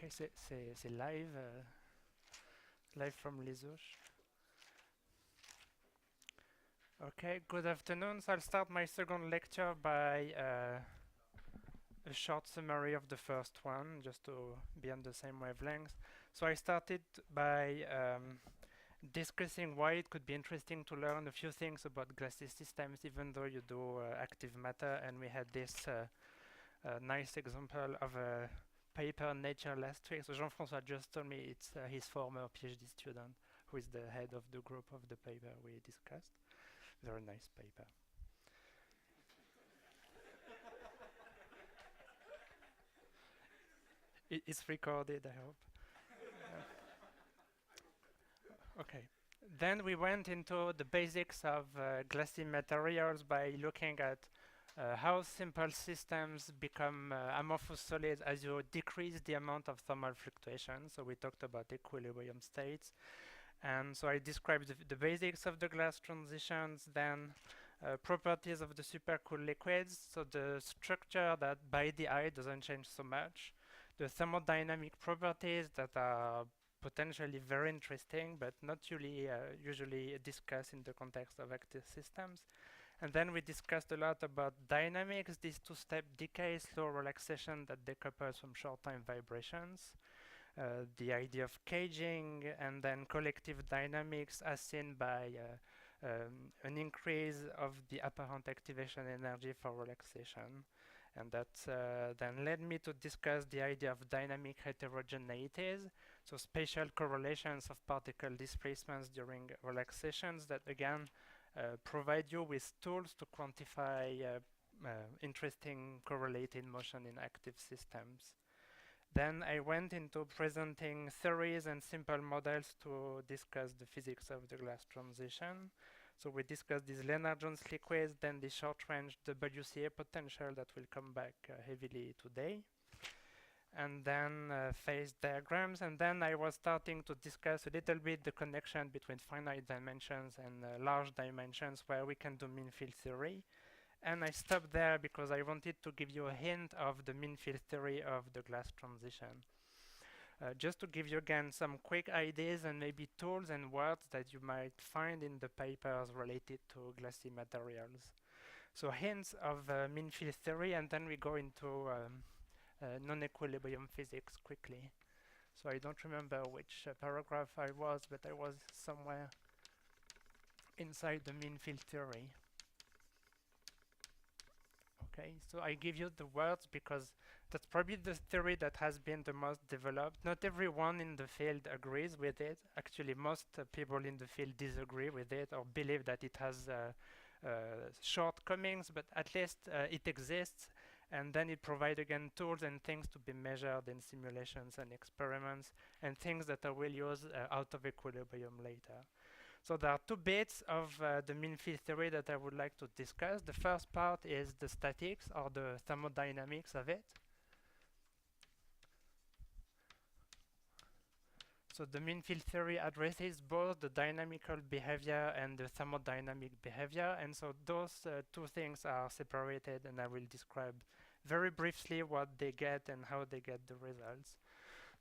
Ok, c'est live, live from Les Ouches. Okay, good afternoon. So I'll start my second lecture by a short summary of the first one, just to be on the same wavelength. So I started by discussing why it could be interesting to learn a few things about Glassy systems, even though you do active matter, and we had this nice example of a paper in Nature last week. So Jean-François just told me it's his former PhD student who is the head of the group of the paper we discussed. Very nice paper. It's recorded, I hope. Okay. Then we went into the basics of glassy materials by looking at how simple systems become amorphous solids as you decrease the amount of thermal fluctuation. So we talked about equilibrium states. And so I described the basics of the glass transitions, then properties of the supercooled liquids. So the structure that by the eye doesn't change so much. The thermodynamic properties that are potentially very interesting, but not usually discussed in the context of active systems. And then we discussed a lot about dynamics, this two-step decay, slow relaxation that decouples from short-time vibrations. The idea of caging, and then collective dynamics as seen by an increase of the apparent activation energy for relaxation. And that then led me to discuss the idea of dynamic heterogeneities, so spatial correlations of particle displacements during relaxations that again provide you with tools to quantify interesting correlated motion in active systems. Then I went into presenting theories and simple models to discuss the physics of the glass transition. So we discussed these Lennard-Jones liquids, then the short-range WCA potential that will come back heavily today. And then phase diagrams. And then I was starting to discuss a little bit the connection between finite dimensions and large dimensions where we can do mean field theory. And I stopped there because I wanted to give you a hint of the mean field theory of the glass transition. Just to give you again some quick ideas and maybe tools and words that you might find in the papers related to glassy materials. So hints of mean field theory, and then we go into non-equilibrium physics quickly. So I don't remember which paragraph I was, but I was somewhere inside the mean field theory. Okay, so I give you the words because that's probably the theory that has been the most developed. Not everyone in the field agrees with it. Actually, most people in the field disagree with it or believe that it has shortcomings, but at least it exists. And then it provides again tools and things to be measured in simulations and experiments and things that I will use out of equilibrium later. So there are two bits of the mean field theory that I would like to discuss. The first part is the statics or the thermodynamics of it. So the mean field theory addresses both the dynamical behavior and the thermodynamic behavior. And so those two things are separated, and I will describe very briefly what they get and how they get the results.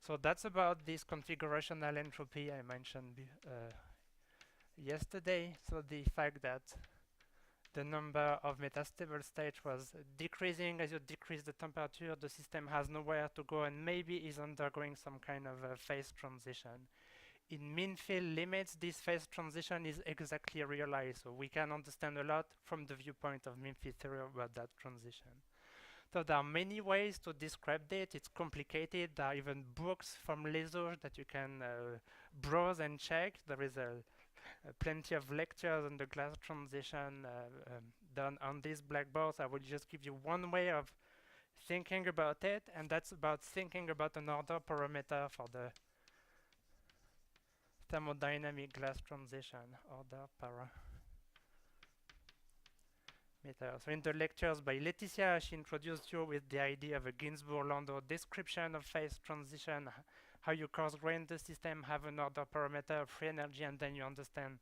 So that's about this configurational entropy I mentioned yesterday. So the fact that the number of metastable states was decreasing as you decrease the temperature, the system has nowhere to go and maybe is undergoing some kind of a phase transition. In mean field limits, this phase transition is exactly realized, so we can understand a lot from the viewpoint of mean field theory about that transition. So there are many ways to describe it. It's complicated. There are even books from Les Ouches that you can browse and check. There is plenty of lectures on the glass transition done on these blackboards. I will just give you one way of thinking about it, and that's about thinking about an order parameter for the thermodynamic glass transition, order parameter. So in the lectures by Laetitia, she introduced you with the idea of a Ginzburg-Landau description of phase transition, how you coarse-grain the system, have an order parameter of free energy, and then you understand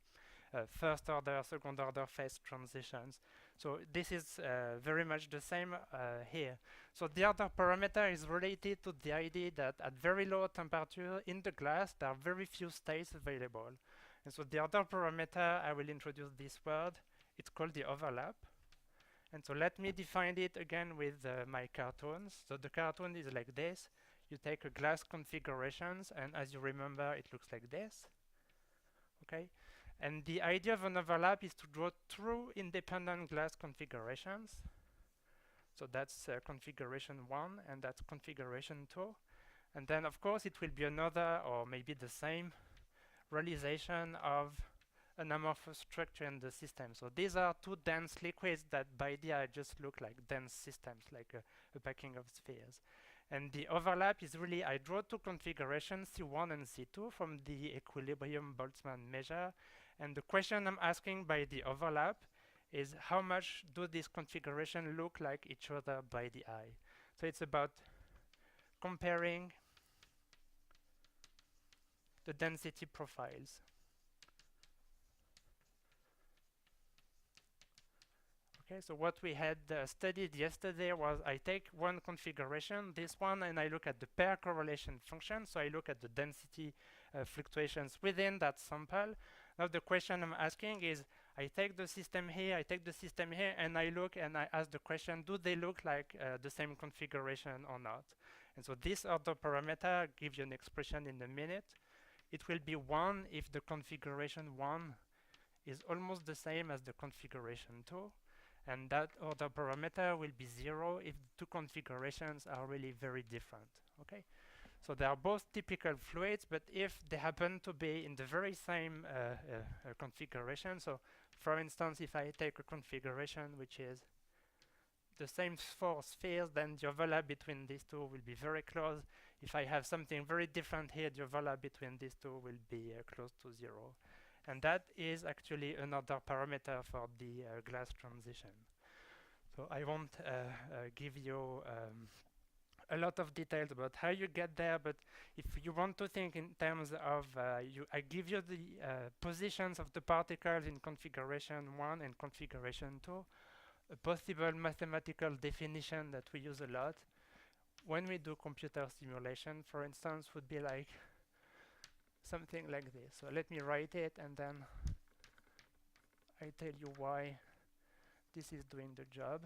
first order, second order phase transitions. So this is very much the same here. So the other parameter is related to the idea that at very low temperature in the glass, there are very few states available. And so the other parameter, I will introduce this word. It's called the overlap. And so let me define it again with my cartoons. So the cartoon is like this. You take a glass configurations, and as you remember, it looks like this. Okay? And the idea of an overlap is to draw two independent glass configurations. So that's configuration 1, and that's configuration 2. And then, of course, it will be another, or maybe the same, realization of an amorphous structure in the system. So these are two dense liquids that by idea just look like dense systems, like a packing of spheres. And the overlap is really, I draw two configurations, C1 and C2, from the equilibrium Boltzmann measure. And the question I'm asking by the overlap is how much do these configurations look like each other by the eye? So it's about comparing the density profiles. Okay, so what we had studied yesterday was I take one configuration, this one, and I look at the pair correlation function. So I look at the density fluctuations within that sample. Now the question I'm asking is, I take the system here, I take the system here, and I look and I ask the question, do they look like the same configuration or not? And so this other parameter gives you an expression in a minute. It will be 1 if the configuration 1 is almost the same as the configuration 2. And that other parameter will be 0 if the two configurations are really very different. Okay, so they are both typical fluids, but if they happen to be in the very same configuration, so for instance, if I take a configuration which is the same four spheres, then the overlap between these two will be very close. If I have something very different here, the overlap between these two will be close to 0. And that is actually another parameter for the glass transition. So I won't give you a lot of details about how you get there, but if you want to think in terms of, I give you the positions of the particles in configuration 1 and configuration 2, a possible mathematical definition that we use a lot when we do computer simulation, for instance, would be like something like this. So let me write it, and then I tell you why this is doing the job.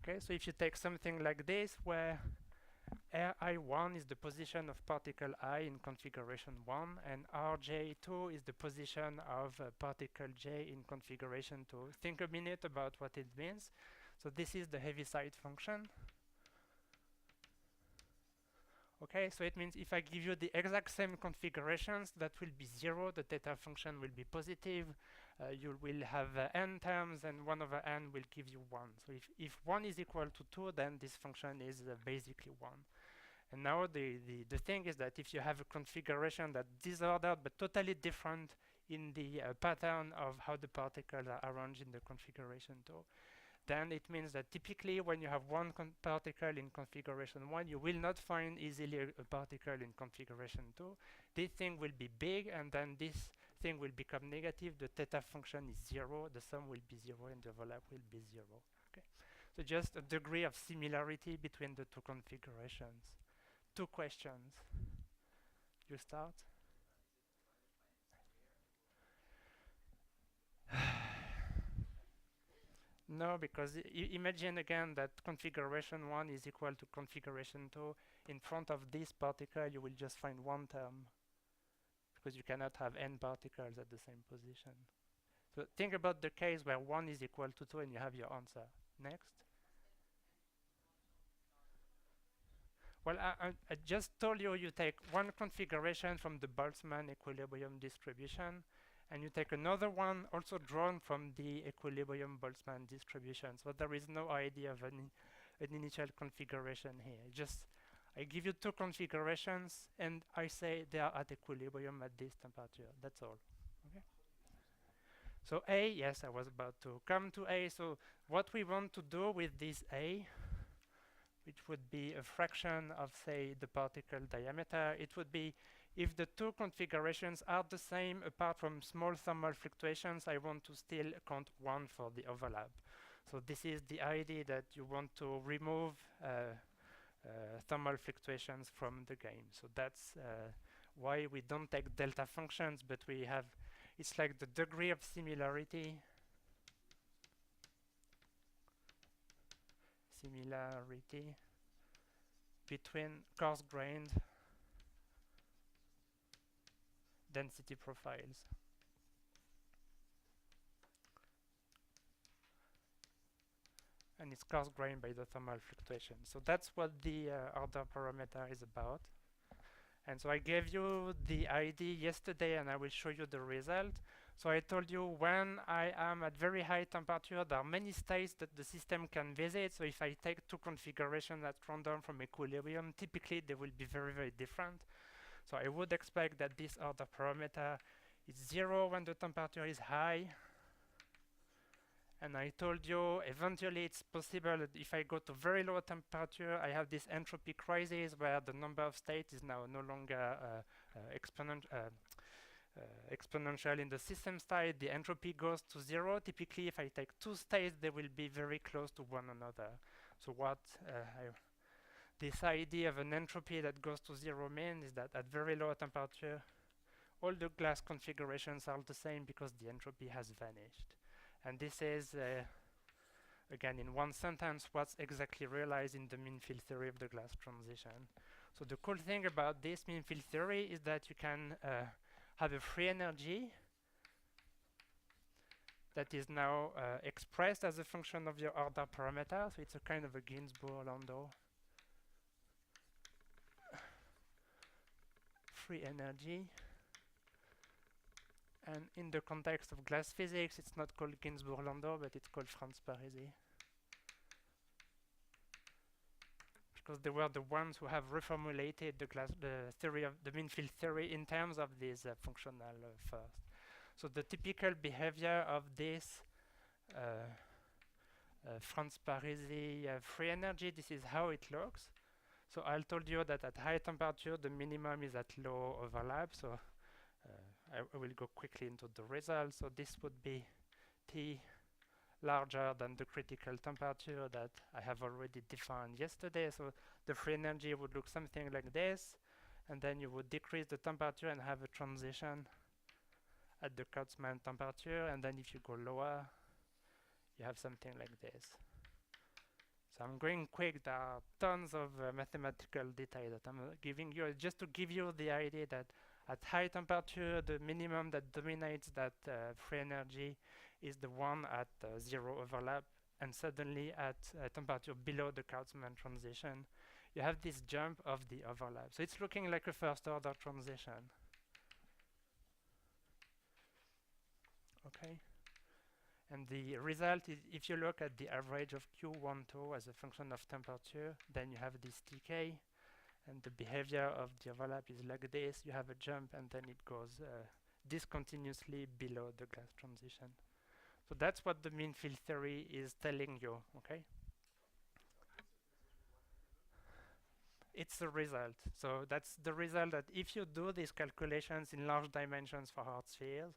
Okay, so if you take something like this, where Ri1 is the position of particle I in configuration 1, and Rj2 is the position of particle J in configuration 2. Think a minute about what it means. So this is the Heaviside function. Okay, so it means if I give you the exact same configurations, that will be 0, the theta function will be positive, you will have n terms, and 1 over n will give you 1. So if 1 is equal to 2, then this function is basically 1. And now the thing is that if you have a configuration that's disordered but totally different in the pattern of how the particles are arranged in the configuration 2, then it means that typically when you have one particle in configuration 1, you will not find easily a particle in configuration 2. This thing will be big, and then this thing will become negative. The theta function is 0, the sum will be 0, and the overlap will be 0. Okay, so just a degree of similarity between the two configurations. 2 questions. You start? No, because imagine again that configuration 1 is equal to configuration 2. In front of this particle, you will just find one term, because you cannot have n particles at the same position. So think about the case where 1 is equal to 2 and you have your answer. Next. Well, I just told you take one configuration from the Boltzmann equilibrium distribution, and you take another one also drawn from the equilibrium Boltzmann distribution. So there is no idea of an initial configuration here. Just I give you 2 configurations, and I say they are at equilibrium at this temperature. That's all. Okay. So A, yes, I was about to come to A. So what we want to do with this A, which would be a fraction of, say, the particle diameter, it would be If the two configurations are the same apart from small thermal fluctuations, I want to still count 1 for the overlap. So this is the idea that you want to remove thermal fluctuations from the game. So that's why we don't take delta functions, but we have, it's like the degree of similarity between coarse-grained density profiles. And it's coarse-grained by the thermal fluctuation. So that's what the order parameter is about. And so I gave you the ID yesterday, and I will show you the result. So I told you when I am at very high temperature, there are many states that the system can visit. So if I take two configurations at random from equilibrium, typically they will be very, very different. So I would expect that this order parameter is 0 when the temperature is high. And I told you eventually it's possible that if I go to very low temperature, I have this entropy crisis where the number of states is now no longer exponential in the system state. The entropy goes to 0. Typically, if I take two states, they will be very close to one another. So what this idea of an entropy that goes to 0 means is that at very low temperature, all the glass configurations are the same because the entropy has vanished. And this is, again, in one sentence, what's exactly realized in the mean field theory of the glass transition. So the cool thing about this mean field theory is that you can have a free energy that is now expressed as a function of your order parameter. So it's a kind of a Ginzburg-Landau free energy. And in the context of glass physics, it's not called Ginzburg-Landau, but it's called Franz-Parisi. Because they were the ones who have reformulated the theory of the mean field theory in terms of this functional first. So the typical behavior of this Franz-Parisi free energy, this is how it looks. So I told you that at high temperature, the minimum is at low overlap. So I will go quickly into the results. So this would be T larger than the critical temperature that I have already defined yesterday. So the free energy would look something like this. And then you would decrease the temperature and have a transition at the Kurtzman temperature. And then if you go lower, you have something like this. So I'm going quick. There are tons of mathematical detail that I'm giving you, just to give you the idea that at high temperature, the minimum that dominates that free energy is the one at 0 overlap, and suddenly at a temperature below the Kurtzman transition, you have this jump of the overlap. So it's looking like a first order transition. Okay. And the result is, if you look at the average of Q12 as a function of temperature, then you have this TK, and the behavior of the overlap is like this. You have a jump, and then it goes discontinuously below the glass transition. So that's what the mean field theory is telling you, okay? It's the result. So that's the result that if you do these calculations in large dimensions for hard spheres,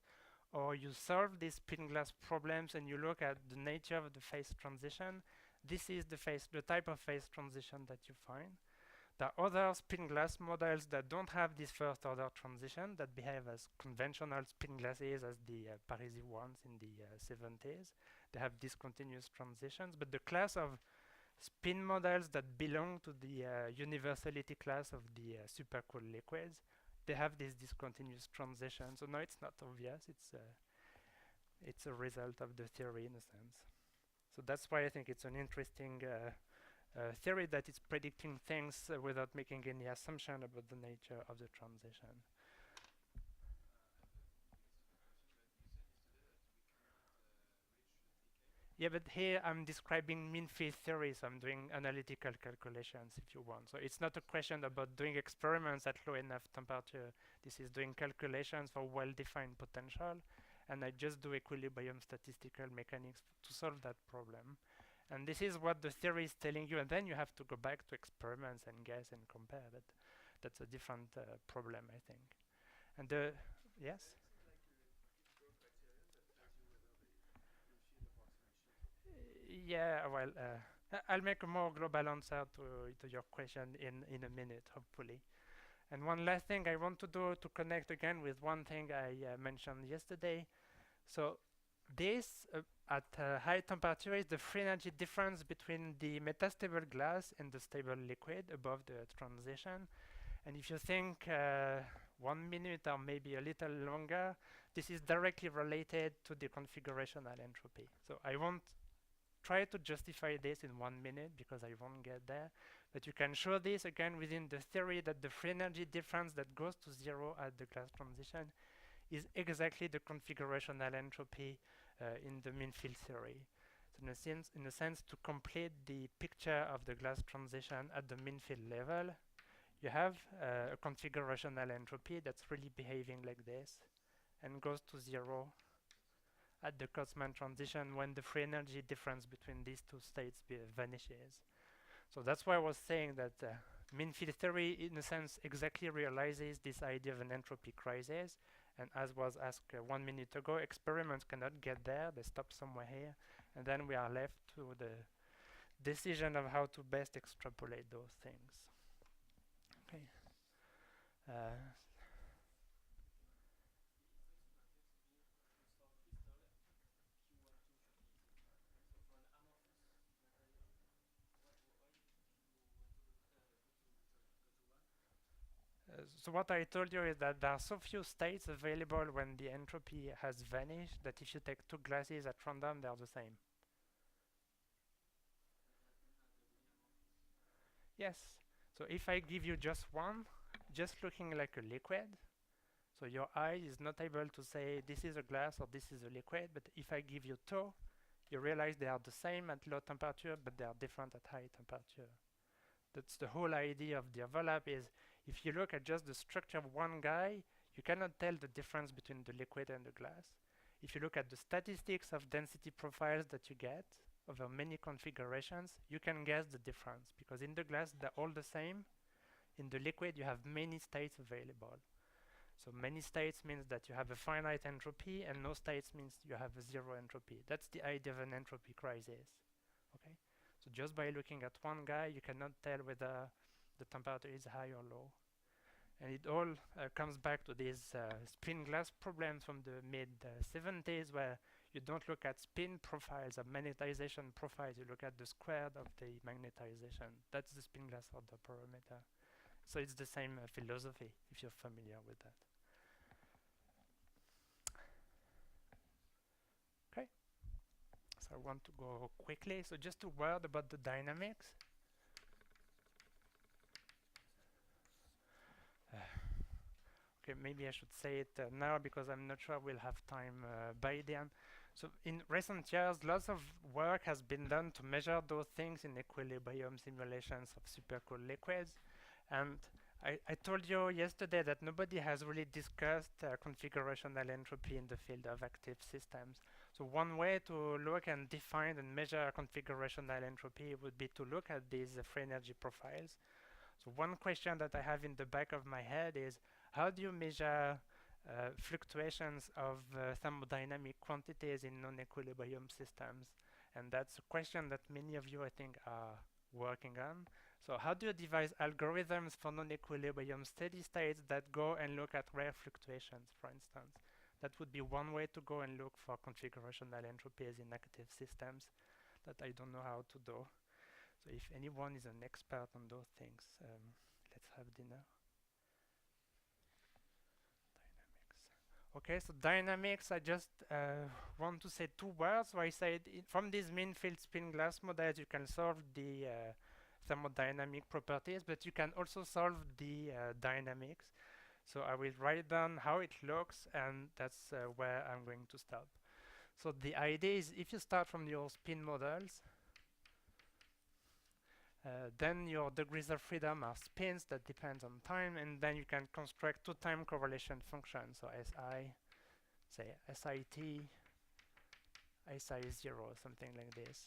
or you solve these spin glass problems and you look at the nature of the phase transition, this is the type of phase transition that you find. There are other spin glass models that don't have this first order transition, that behave as conventional spin glasses as the Parisi ones in the 70s. They have discontinuous transitions, but the class of spin models that belong to the universality class of the supercooled liquids, they have this discontinuous transition. So now it's not obvious. It's a result of the theory in a sense. So that's why I think it's an interesting theory that is predicting things without making any assumption about the nature of the transition. Yeah, but here I'm describing mean field theory, so I'm doing analytical calculations if you want. So it's not a question about doing experiments at low enough temperature. This is doing calculations for well-defined potential, and I just do equilibrium statistical mechanics to solve that problem. And this is what the theory is telling you, and then you have to go back to experiments and guess and compare. But That's a different problem, I think. And the yes. Yeah, well, I'll make a more global answer to your question in a minute, hopefully. And one last thing I want to do to connect again with one thing I mentioned yesterday. So this at high temperature is the free energy difference between the metastable glass and the stable liquid above the transition. And if you think 1 minute or maybe a little longer, this is directly related to the configurational entropy. So I won't try to justify this in 1 minute because I won't get there. But you can show this again within the theory that the free energy difference that goes to zero at the glass transition is exactly the configurational entropy in the mean field theory. So in a sense, to complete the picture of the glass transition at the mean field level, you have a configurational entropy that's really behaving like this and goes to zero at the Cosman transition when the free energy difference between these two states vanishes. So that's why I was saying that mean field theory, in a sense, exactly realizes this idea of an entropy crisis. And as was asked 1 minute ago, experiments cannot get there. They stop somewhere here. And then we are left to the decision of how to best extrapolate those things. Okay. So what I told you is that there are so few states available when the entropy has vanished that if you take two glasses at random, they're the same. Yes. So if I give you just one, just looking like a liquid, so your eye is not able to say this is a glass or this is a liquid, but if I give you two, you realize they are the same at low temperature, but they are different at high temperature. That's the whole idea of the overlap is if you look at just the structure of one guy, you cannot tell the difference between the liquid and the glass. If you look at the statistics of density profiles that you get over many configurations, you can guess the difference because in the glass they're all the same. In the liquid you have many states available. So many states means that you have a finite entropy and no states means you have a zero entropy. That's the idea of an entropy crisis. Okay? So just by looking at one guy, you cannot tell whether the temperature is high or low. And it all comes back to these spin glass problems from the mid-70s where you don't look at spin profiles or magnetization profiles, you look at the squared of the magnetization. That's the spin glass order parameter. So it's the same philosophy if you're familiar with that. Okay. So I want to go quickly. So just a word about the dynamics. Okay, maybe I should say it now because I'm not sure we'll have time by the end. So in recent years, lots of work has been done to measure those things in equilibrium simulations of supercooled liquids. And I told you yesterday that nobody has really discussed configurational entropy in the field of active systems. So one way to look and define and measure configurational entropy would be to look at these free energy profiles. So one question that I have in the back of my head is, how do you measure fluctuations of thermodynamic quantities in non-equilibrium systems? And that's a question that many of you, I think, are working on. So how do you devise algorithms for non-equilibrium steady states that go and look at rare fluctuations, for instance? That would be one way to go and look for configurational entropies in active systems that I don't know how to do. So if anyone is an expert on those things, let's have dinner. Okay, so dynamics, I just want to say two words. So I said from these mean field spin glass models, you can solve the thermodynamic properties, but you can also solve the dynamics. So I will write down how it looks, and that's where I'm going to stop. So the idea is if you start from your spin models, then your degrees of freedom are spins that depends on time, and then you can construct two time correlation functions. So SI, say SIT, SI0, something like this.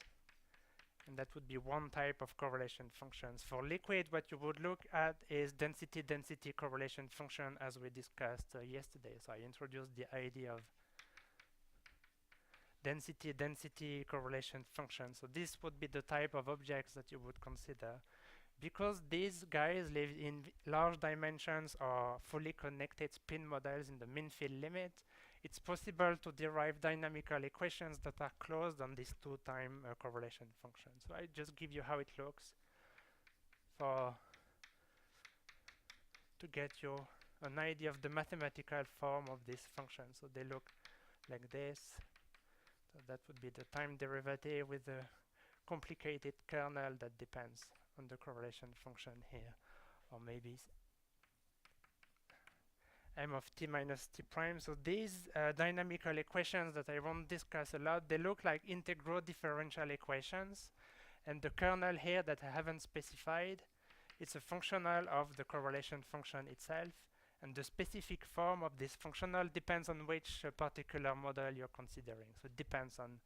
And that would be one type of correlation functions. For liquid, what you would look at is density-density correlation function, as we discussed yesterday. So I introduced the idea of density-density correlation function. So this would be the type of objects that you would consider. Because these guys live in large dimensions or fully connected spin models in the mean field limit, it's possible to derive dynamical equations that are closed on this two-time correlation function. So I just give you how it looks for to get you an idea of the mathematical form of this function. So they look like this. So that would be the time derivative with a complicated kernel that depends on the correlation function here, or maybe m of t minus t prime. So these dynamical equations that I won't discuss a lot, they look like integral differential equations, and the kernel here that I haven't specified, it's a functional of the correlation function itself, and the specific form of this functional depends on which particular model you're considering. So it depends on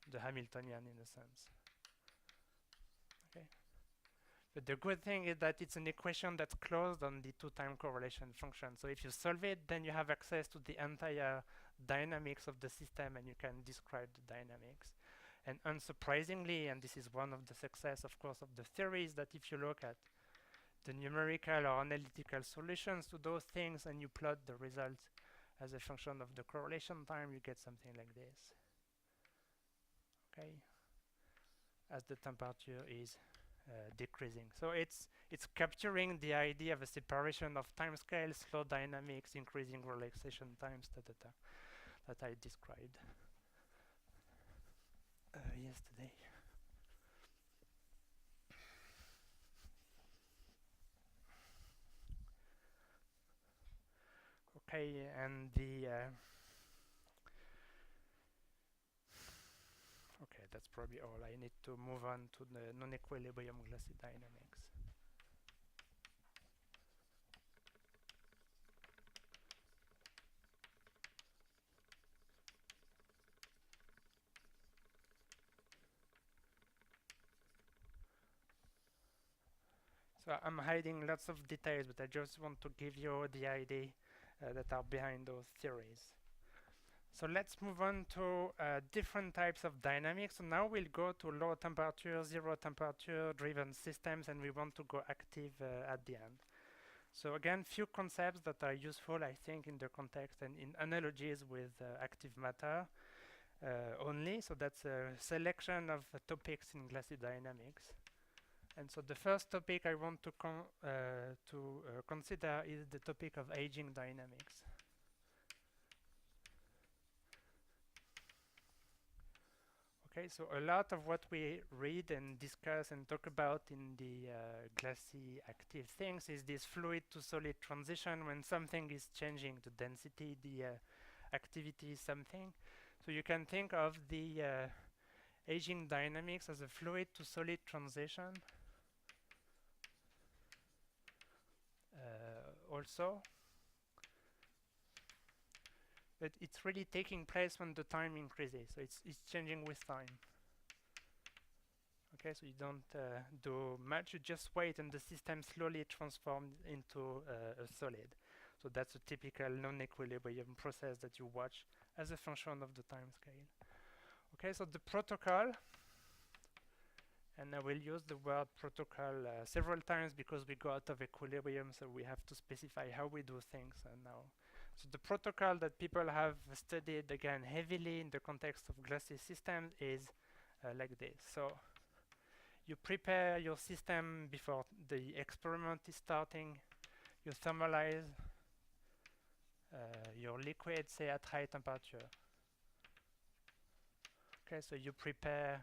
the Hamiltonian in a sense. Okay. But the good thing is that it's an equation that's closed on the two-time correlation function. So if you solve it, then you have access to the entire dynamics of the system, and you can describe the dynamics. And unsurprisingly, and this is one of the success, of course, of the theory, is that if you look at the numerical or analytical solutions to those things and you plot the results as a function of the correlation time, you get something like this. Okay, as the temperature is decreasing. So it's capturing the idea of a separation of timescales, slow dynamics, increasing relaxation times, that I described yesterday. Okay, and the okay, that's probably all. I need to move on to the non-equilibrium glassy dynamics. So I'm hiding lots of details, but I just want to give you the idea that are behind those theories. So let's move on to different types of dynamics. So now we'll go to low temperature, zero temperature driven systems, and we want to go active at the end. So again, few concepts that are useful, I think, in the context and in analogies with active matter only. So that's a selection of topics in glassy dynamics. And so the first topic I want to consider is the topic of aging dynamics. Okay, so a lot of what we read and discuss and talk about in the glassy active things is this fluid to solid transition when something is changing, the density, the activity is something. So you can think of the aging dynamics as a fluid to solid transition. Also, but it's really taking place when the time increases, so it's changing with time. Okay, so you don't do much, you just wait and the system slowly transforms into a solid. So that's a typical non-equilibrium process that you watch as a function of the time scale. Okay, so the protocol, and I will use the word protocol several times because we go out of equilibrium, so we have to specify how we do things now. So the protocol that people have studied again heavily in the context of glassy systems is like this. So you prepare your system before the experiment is starting, you thermalize your liquid, say at high temperature. Okay, so you prepare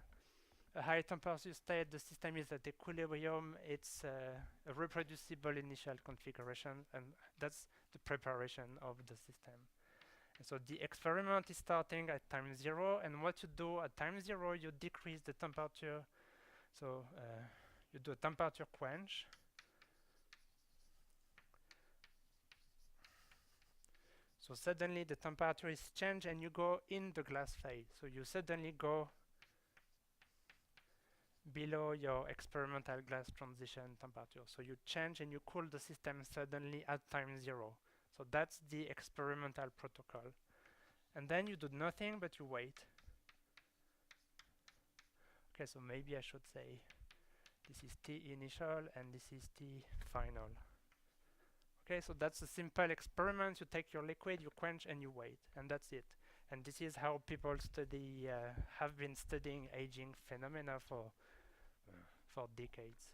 a high temperature state, the system is at equilibrium, it's a reproducible initial configuration, and that's the preparation of the system. And so the experiment is starting at time 0, and what you do at time 0, you decrease the temperature. So you do a temperature quench. So suddenly the temperature is changed and you go in the glass phase. So you suddenly go below your experimental glass transition temperature. So you change and you cool the system suddenly at time 0. So that's the experimental protocol. And then you do nothing but you wait. Okay, so maybe I should say this is T initial and this is T final. Okay, so that's a simple experiment. You take your liquid, you quench, and you wait, and that's it. And this is how people study have been studying aging phenomena for decades.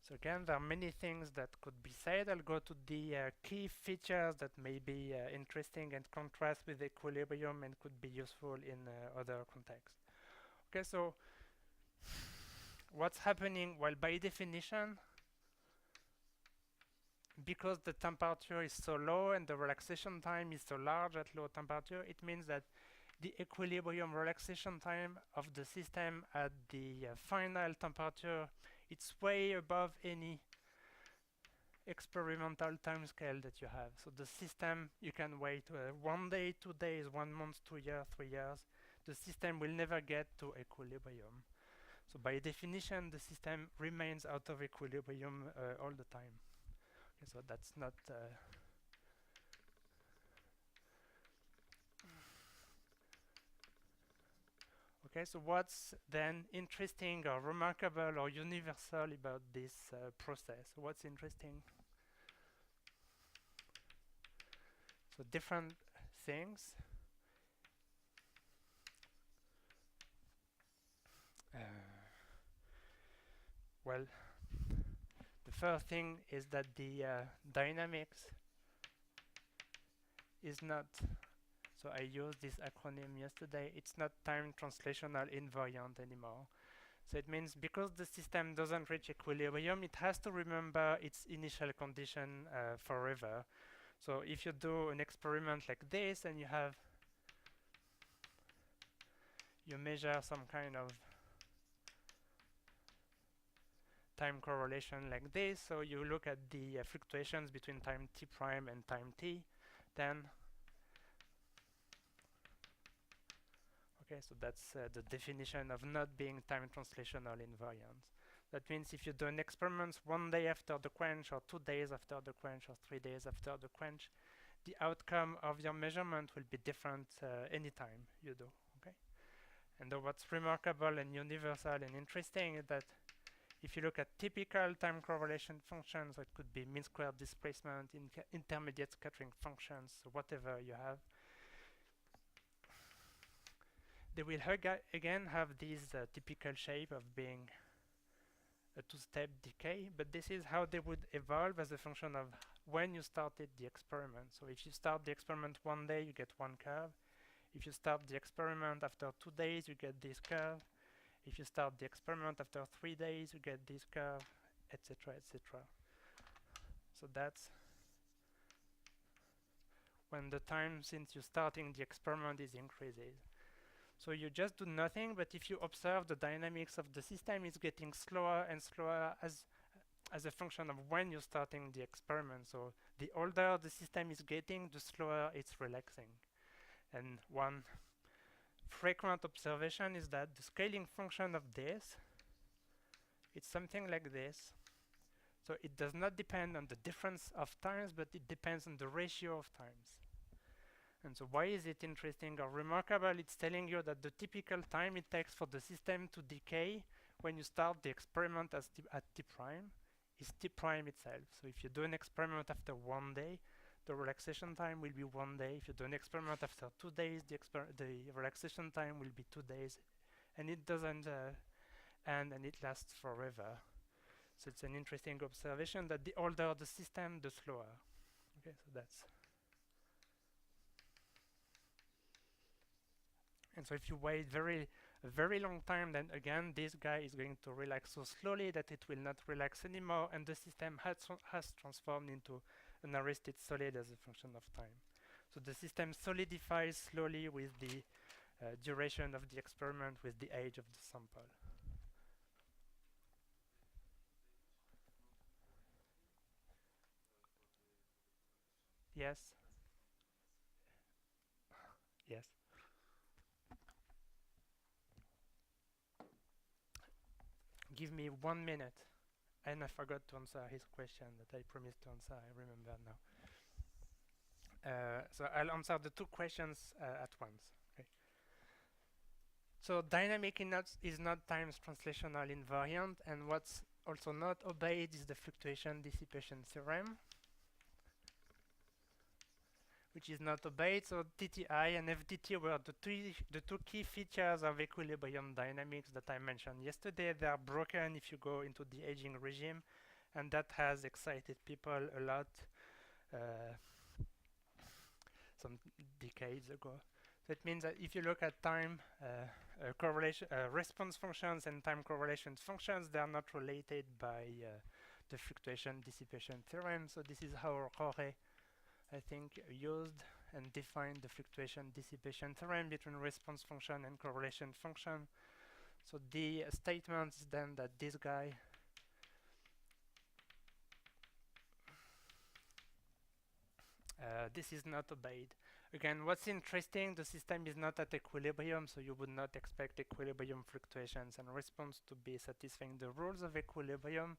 So again, there are many things that could be said. I'll go to the key features that may be interesting and contrast with equilibrium and could be useful in other contexts. Okay, so what's happening? Well, by definition, because the temperature is so low and the relaxation time is so large at low temperature, it means that the equilibrium relaxation time of the system at the final temperature, it's way above any experimental time scale that you have. So the system, you can wait 1 day, 2 days, 1 month, 2 years, 3 years. The system will never get to equilibrium. So by definition, the system remains out of equilibrium all the time. Okay, so that's not okay, so what's then interesting or remarkable or universal about this process? What's interesting? So different things. Well, the first thing is that the dynamics is not, so I used this acronym yesterday, it's not time translational invariant anymore. So it means because the system doesn't reach equilibrium, it has to remember its initial condition forever. So if you do an experiment like this and you measure some kind of time correlation like this, so you look at the fluctuations between time t prime and time t, then okay, so that's the definition of not being time translational invariant. That means if you do an experiment 1 day after the quench, or 2 days after the quench, or 3 days after the quench, the outcome of your measurement will be different anytime you do. Okay, and what's remarkable and universal and interesting is that if you look at typical time correlation functions, so it could be mean squared displacement, intermediate scattering functions, whatever you have, they will again have this typical shape of being a two-step decay, but this is how they would evolve as a function of when you started the experiment. So if you start the experiment 1 day, you get one curve. If you start the experiment after 2 days, you get this curve. If you start the experiment after 3 days, you get this curve, etc., etc. So that's when the time since you starting the experiment is increases. So you just do nothing, but if you observe the dynamics of the system, it's getting slower and slower as a function of when you're starting the experiment. So the older the system is getting, the slower it's relaxing. And one frequent observation is that the scaling function of this, it's something like this. So it does not depend on the difference of times, but it depends on the ratio of times. And so why is it interesting or remarkable? It's telling you that the typical time it takes for the system to decay when you start the experiment at t prime is t prime itself. So if you do an experiment after 1 day, the relaxation time will be 1 day. If you do an experiment after 2 days, the relaxation time will be 2 days. And it doesn't end, and it lasts forever. So it's an interesting observation that the older the system, the slower. Okay, so that's. And so if you wait a very long time, then again, this guy is going to relax so slowly that it will not relax anymore, and the system has transformed into an arrested solid as a function of time. So the system solidifies slowly with the duration of the experiment with the age of the sample. Yes. Yes. Give me 1 minute. And I forgot to answer his question that I promised to answer. I remember now. So I'll answer the two questions at once. Okay. So dynamic is not times translational invariant, and what's also not obeyed is the fluctuation dissipation theorem, which is not obeyed. So TTI and FDT were the two key features of equilibrium dynamics that I mentioned yesterday. They are broken if you go into the aging regime, and that has excited people a lot some decades ago. So it means that if you look at time correlation, response functions and time correlation functions, they are not related by the fluctuation dissipation theorem. So this is how Rohre, I think, used and defined the fluctuation dissipation theorem between response function and correlation function. So the statement is then that this guy this is not obeyed. Again, what's interesting, the system is not at equilibrium, so you would not expect equilibrium fluctuations and response to be satisfying the rules of equilibrium.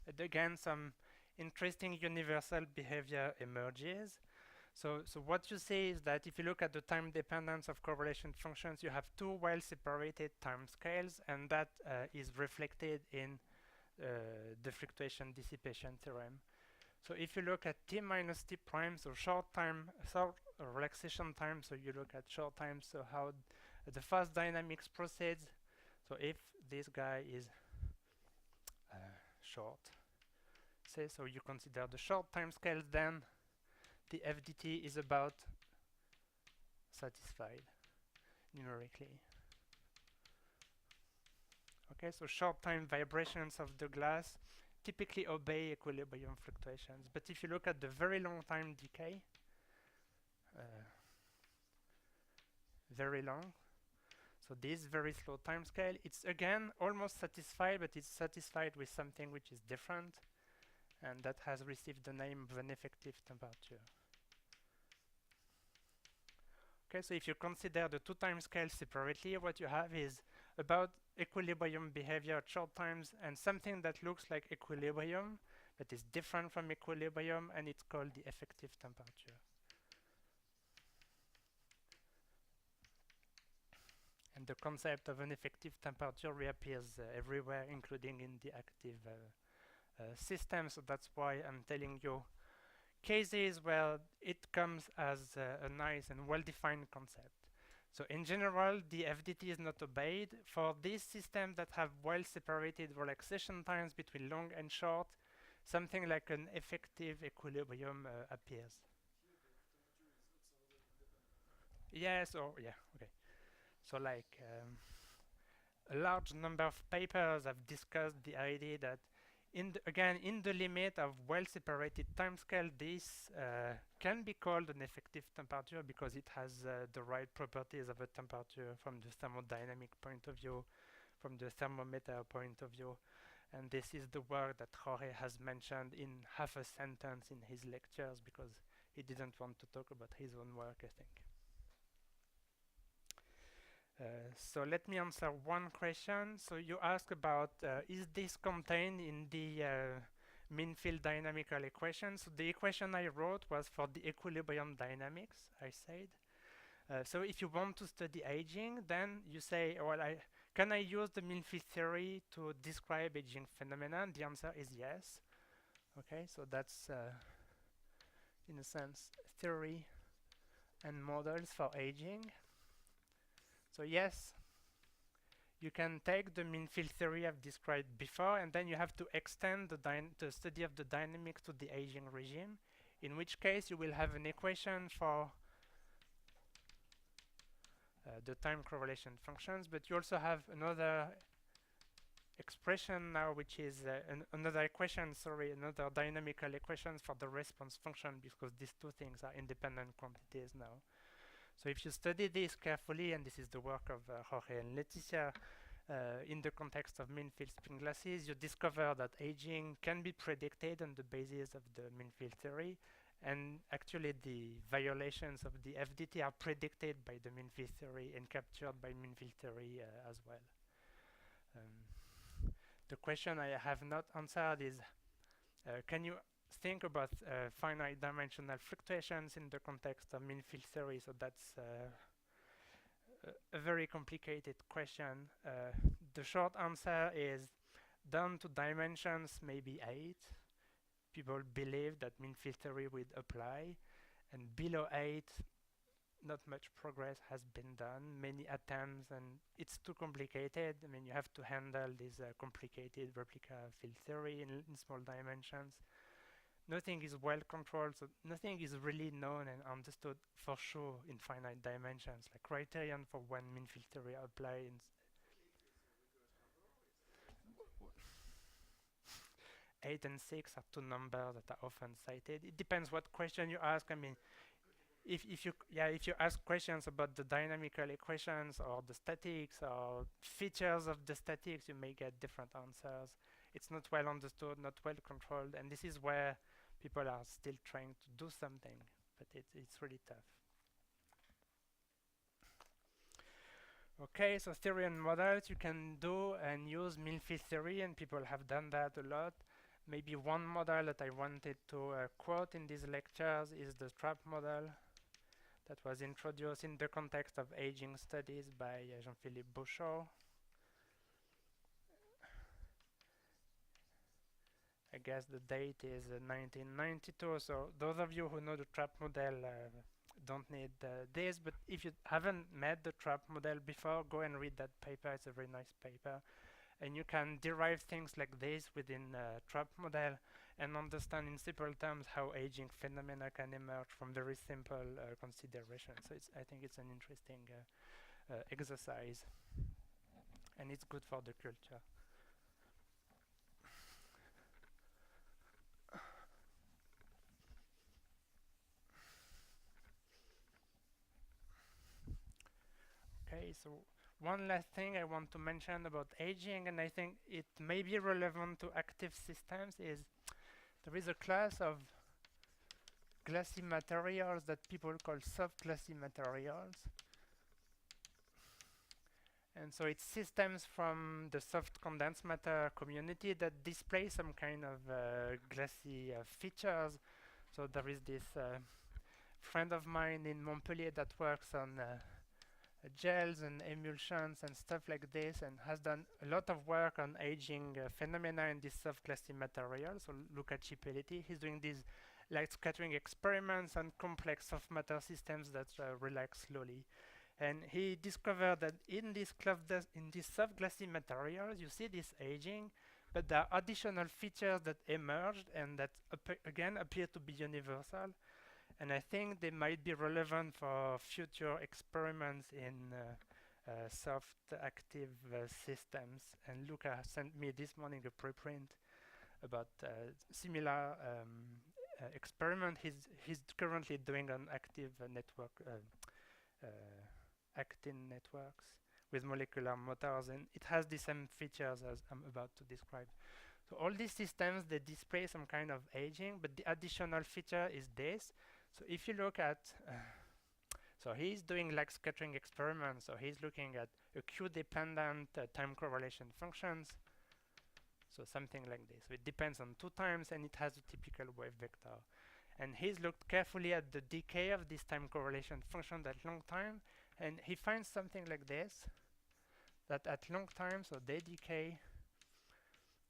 But again, some interesting universal behavior emerges. So what you see is that if you look at the time dependence of correlation functions, you have two well-separated time scales, and that is reflected in the fluctuation dissipation theorem. So if you look at t minus t prime, so short relaxation time, so you look at short time, so how the fast dynamics proceeds. So if this guy is short, say, so you consider the short time scales, then the FDT is about satisfied numerically. Okay, so short time vibrations of the glass typically obey equilibrium fluctuations. But if you look at the very long time decay, very long, so this very slow time scale, it's again almost satisfied, but it's satisfied with something which is different, and that has received the name of an effective temperature. Okay, so if you consider the two time scales separately, what you have is about equilibrium behavior at short times and something that looks like equilibrium that is different from equilibrium, and it's called the effective temperature. And the concept of an effective temperature reappears everywhere, including in the active system. So that's why I'm telling you cases where it comes as a nice and well-defined concept. So in general, the FDT is not obeyed. For these systems that have well-separated relaxation times between long and short, something like an effective equilibrium appears. Yes, or yeah, okay. So like a large number of papers have discussed the idea that again, in the limit of well-separated timescale, this can be called an effective temperature because it has the right properties of a temperature from the thermodynamic point of view, from the thermometer point of view. And this is the work that Jorge has mentioned in half a sentence in his lectures because he didn't want to talk about his own work, I think. So let me answer one question. So you ask about is this contained in the mean field dynamical equation? So the equation I wrote was for the equilibrium dynamics, I said. So if you want to study aging, then you say, well, can I use the mean field theory to describe aging phenomena? The answer is yes. Okay, so that's in a sense theory and models for aging. So yes, you can take the mean field theory I've described before, and then you have to extend the study of the dynamics to the aging regime, in which case you will have an equation for the time correlation functions, but you also have another expression now, which is another dynamical equation for the response function, because these two things are independent quantities now. So if you study this carefully, and this is the work of Jorge and Leticia, in the context of mean field spin glasses, you discover that aging can be predicted on the basis of the mean field theory, and actually the violations of the FDT are predicted by the mean field theory and captured by mean field theory as well. The question I have not answered is, can you think about finite dimensional fluctuations in the context of mean field theory? So that's a very complicated question. The short answer is down to dimensions, maybe 8. People believe that mean field theory would apply, and below 8, not much progress has been done. Many attempts, and it's too complicated. I mean, you have to handle this complicated replica field theory in small dimensions. Nothing is well controlled, so nothing is really known and understood for sure in finite dimensions. Like criterion for when mean field theory apply in 8 and 6 are two numbers that are often cited. It depends what question you ask. I mean, if you ask questions about the dynamical equations or the statics or features of the statics, you may get different answers. It's not well understood, not well controlled, and this is where people are still trying to do something, but it's really tough. Okay, so theory and models you can do and use mean field theory, and people have done that a lot. Maybe one model that I wanted to quote in these lectures is the trap model that was introduced in the context of aging studies by Jean-Philippe Bouchot. I guess the date is 1992, so those of you who know the trap model don't need this, but if you haven't met the trap model before, go and read that paper. It's a very nice paper. And you can derive things like this within trap model and understand in simple terms how aging phenomena can emerge from very simple considerations. So I think it's an interesting exercise, and it's good for the culture. Okay, so one last thing I want to mention about aging, and I think it may be relevant to active systems, is there is a class of glassy materials that people call soft glassy materials. And so it's systems from the soft condensed matter community that display some kind of glassy features. So there is this friend of mine in Montpellier that works on gels and emulsions and stuff like this, and has done a lot of work on aging phenomena in this soft glassy material. So look at chipality. He's doing these light scattering experiments on complex soft matter systems that relax slowly. And he discovered that in this soft glassy materials, you see this aging, but there are additional features that emerged and that again appear to be universal. And I think they might be relevant for future experiments in soft active systems. And Luca sent me this morning a preprint about similar experiment he's currently doing on active network actin networks with molecular motors, and it has the same features as I'm about to describe. So all these systems, they display some kind of aging, but the additional feature is this. So if you look at, so he's doing like scattering experiments, so he's looking at a Q-dependent time correlation functions, so something like this. So it depends on 2 times, and it has a typical wave vector. And he's looked carefully at the decay of this time correlation function at long time, and he finds something like this, that at long time, so they decay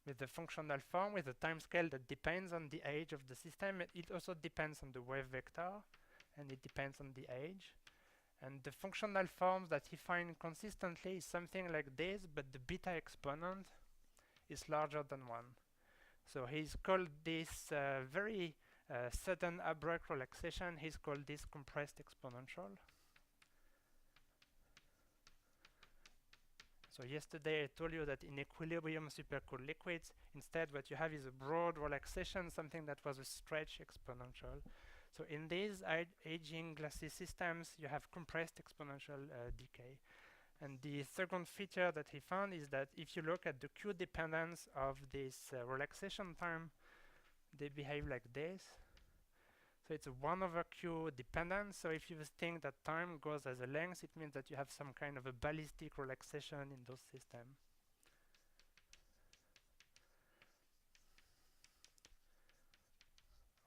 with the functional form with a time scale that depends on the age of the system. It also depends on the wave vector, and it depends on the age. And the functional forms that he finds consistently is something like this, but the beta exponent is larger than 1. So he's called this very sudden abrupt relaxation, he's called this compressed exponential. So yesterday I told you that in equilibrium supercooled liquids, instead what you have is a broad relaxation, something that was a stretch exponential. So in these aging glassy systems, you have compressed exponential decay. And the second feature that he found is that if you look at the Q dependence of this relaxation time, they behave like this. So it's a 1 over Q dependence. So if you think that time goes as a length, it means that you have some kind of a ballistic relaxation in those systems.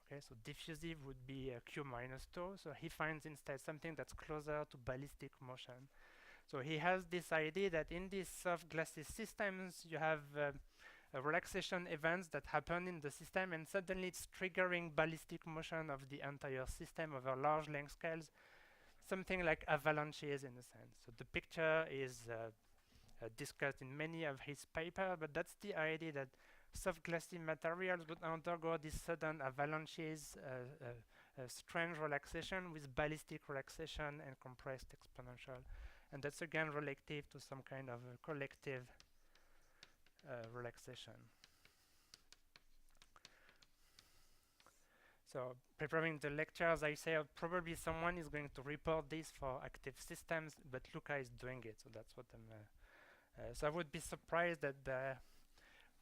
Okay, so diffusive would be Q minus 2. So he finds instead something that's closer to ballistic motion. So he has this idea that in these soft glassy systems, you have relaxation events that happen in the system, and suddenly it's triggering ballistic motion of the entire system over large length scales, something like avalanches in a sense. So the picture is discussed in many of his papers, but that's the idea that soft glassy materials would undergo these sudden avalanches, strange relaxation with ballistic relaxation and compressed exponential. And that's again relative to some kind of collective relaxation. So preparing the lectures, I say probably someone is going to report this for active systems, but Luca is doing it, so that's what I'm. So I would be surprised that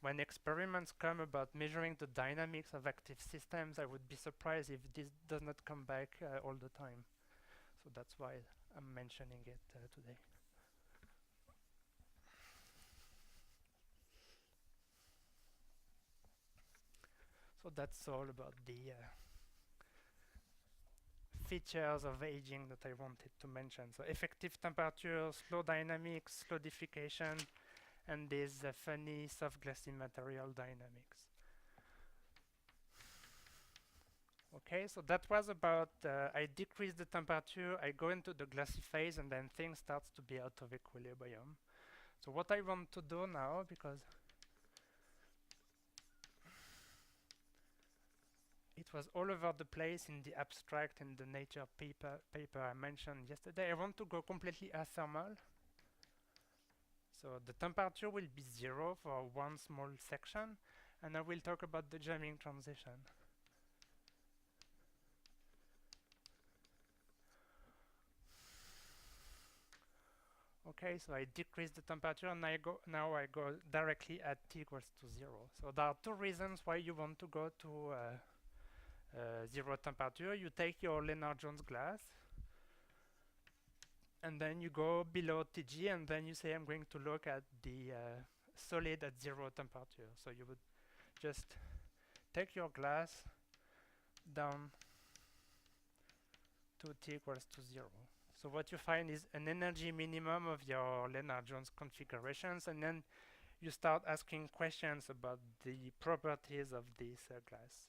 when experiments come about measuring the dynamics of active systems, I would be surprised if this does not come back all the time. So that's why I'm mentioning it today. So that's all about the features of aging that I wanted to mention. So effective temperature, slow dynamics, slow diffusion, and these funny soft glassy material dynamics. Okay, so that was about, I decrease the temperature, I go into the glassy phase, and then things starts to be out of equilibrium. So what I want to do now, because it was all over the place in the abstract in the Nature paper I mentioned yesterday, I want to go completely athermal. So the temperature will be 0 for one small section, and I will talk about the jamming transition. Okay, so I decrease the temperature, and now I go directly at t equals to 0. So there are two reasons why you want to go to 0 temperature. You take your Lennard-Jones glass, and then you go below Tg, and then you say I'm going to look at the solid at 0 temperature. So you would just take your glass down to t equals to 0. So what you find is an energy minimum of your Lennard-Jones configurations, and then you start asking questions about the properties of this glass.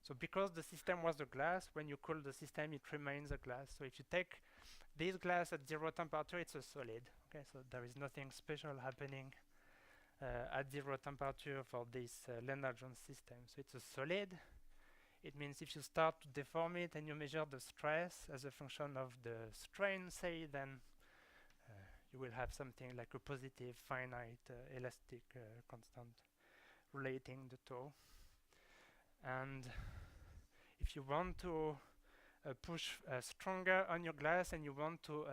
So because the system was a glass, when you cool the system, it remains a glass. So if you take this glass at 0 temperature, it's a solid. Okay, so there is nothing special happening at 0 temperature for this Lennard-Jones system. So it's a solid. It means if you start to deform it and you measure the stress as a function of the strain, say, then you will have something like a positive finite elastic constant relating the tau. And if you want to push stronger on your glass and you want to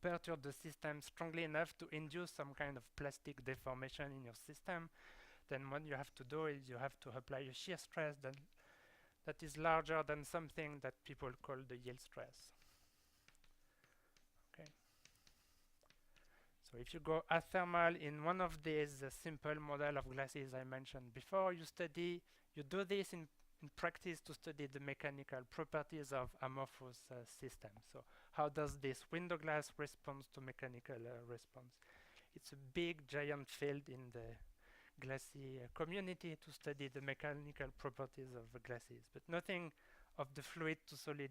perturb the system strongly enough to induce some kind of plastic deformation in your system, then what you have to do is you have to apply a shear stress that is larger than something that people call the yield stress. Okay. So if you go athermal in one of these simple model of glasses I mentioned before, you do this in practice to study the mechanical properties of amorphous systems. So how does this window glass respond to mechanical response? It's a big giant field in the glassy community to study the mechanical properties of the glasses, but nothing of the fluid to solid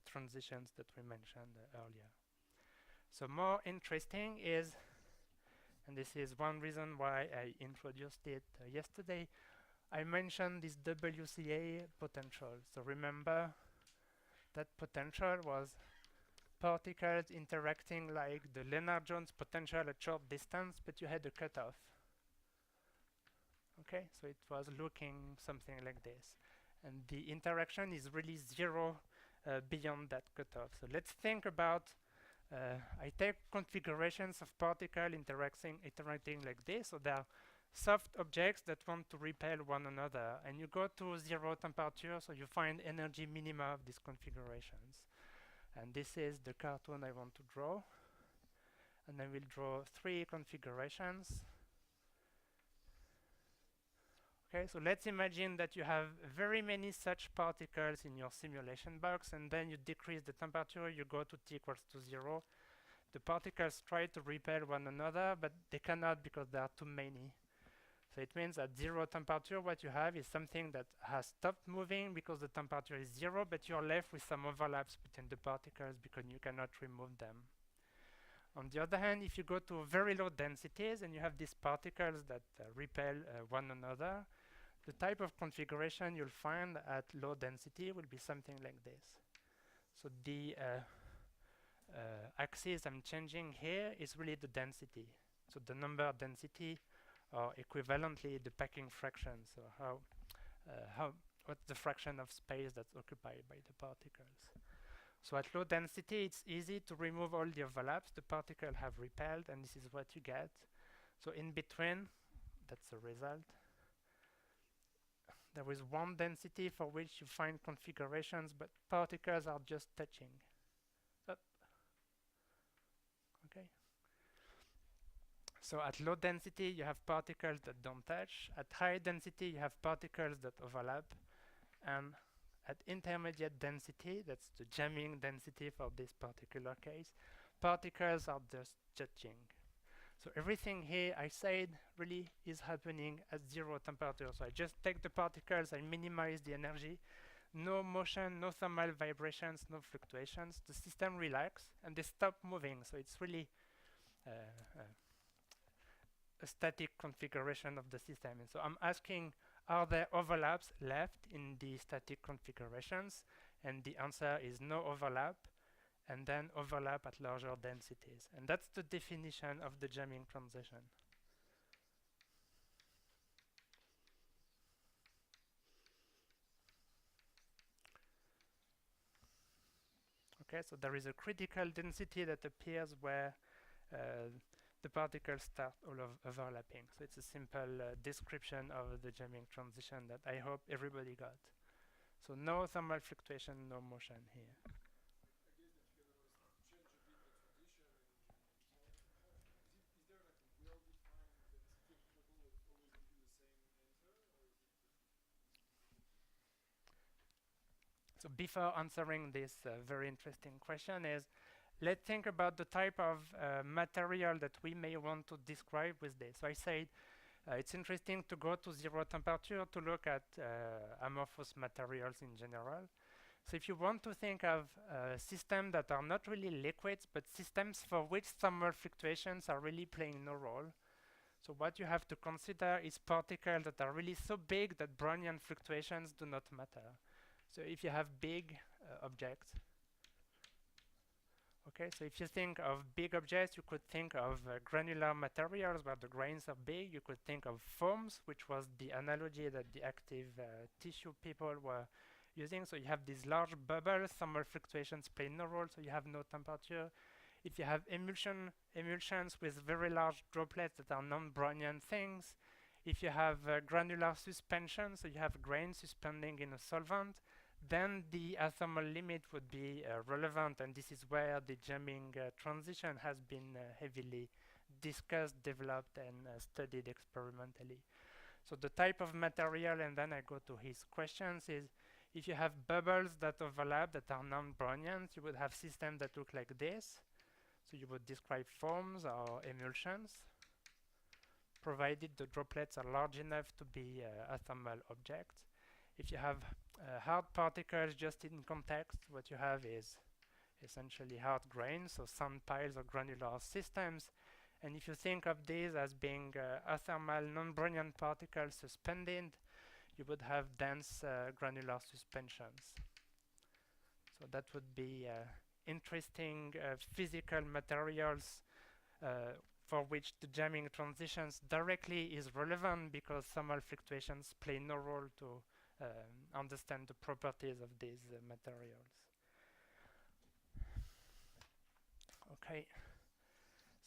transitions that we mentioned earlier. So more interesting is, and this is one reason why I introduced it yesterday, I mentioned this WCA potential. So remember that potential was particles interacting like the Lennard-Jones potential at short distance, but you had a cutoff. Okay, so it was looking something like this. and the interaction is really zero beyond that cutoff. So let's think about I take configurations of particles interacting like this. So there are soft objects that want to repel one another, and you go to zero temperature, so you find energy minima of these configurations. And this is the cartoon I want to draw. And I will draw 3 configurations. Okay, so let's imagine that you have very many such particles in your simulation box, and then you decrease the temperature, you go to t equals to 0. The particles try to repel one another, but they cannot because there are too many. So it means at 0 temperature, what you have is something that has stopped moving because the temperature is 0, but you're left with some overlaps between the particles because you cannot remove them. On the other hand, if you go to very low densities and you have these particles that repel one another, the type of configuration you'll find at low density will be something like this. So the axis I'm changing here is really the density. So the number density, or equivalently the packing fraction. So what's the fraction of space that's occupied by the particles. So at low density, it's easy to remove all the overlaps. The particles have repelled, and this is what you get. So in between, that's the result. There is one density for which you find configurations, but particles are just touching. Okay. So at low density, you have particles that don't touch. At high density, you have particles that overlap. And at intermediate density, that's the jamming density for this particular case, particles are just touching. So everything here I said really is happening at 0 temperature. So I just take the particles, I minimize the energy, no motion, no thermal vibrations, no fluctuations. The system relaxes and they stop moving. So it's really a static configuration of the system. And so I'm asking, are there overlaps left in the static configurations? And the answer is no overlap, and then overlap at larger densities. And that's the definition of the jamming transition. Okay, so there is a critical density that appears where the particles start all of overlapping. So it's a simple description of the jamming transition that I hope everybody got. So no thermal fluctuation, no motion here. So before answering this very interesting question is, let's think about the type of material that we may want to describe with this. So I said it's interesting to go to 0 temperature to look at amorphous materials in general. So if you want to think of systems that are not really liquids, but systems for which thermal fluctuations are really playing no role, so what you have to consider is particles that are really so big that Brownian fluctuations do not matter. So if you have big objects, okay, so if you think of big objects, you could think of granular materials where the grains are big. You could think of foams, which was the analogy that the active tissue people were using. So you have these large bubbles, thermal fluctuations play no role, so you have no temperature. If you have emulsions with very large droplets that are non-Brownian things, if you have granular suspension, so you have grains suspending in a solvent, then the athermal limit would be relevant, and this is where the jamming transition has been heavily discussed, developed, and studied experimentally. So the type of material, and then I go to his questions, is if you have bubbles that overlap that are non-Brownians, you would have systems that look like this. So you would describe foams or emulsions, provided the droplets are large enough to be athermal objects. If you have hard particles just in context, what you have is essentially hard grains, so sand piles or granular systems. And if you think of these as being athermal non-Brownian particles suspended, you would have dense granular suspensions. So that would be interesting physical materials for which the jamming transitions directly is relevant because thermal fluctuations play no role to understand the properties of these materials. Okay.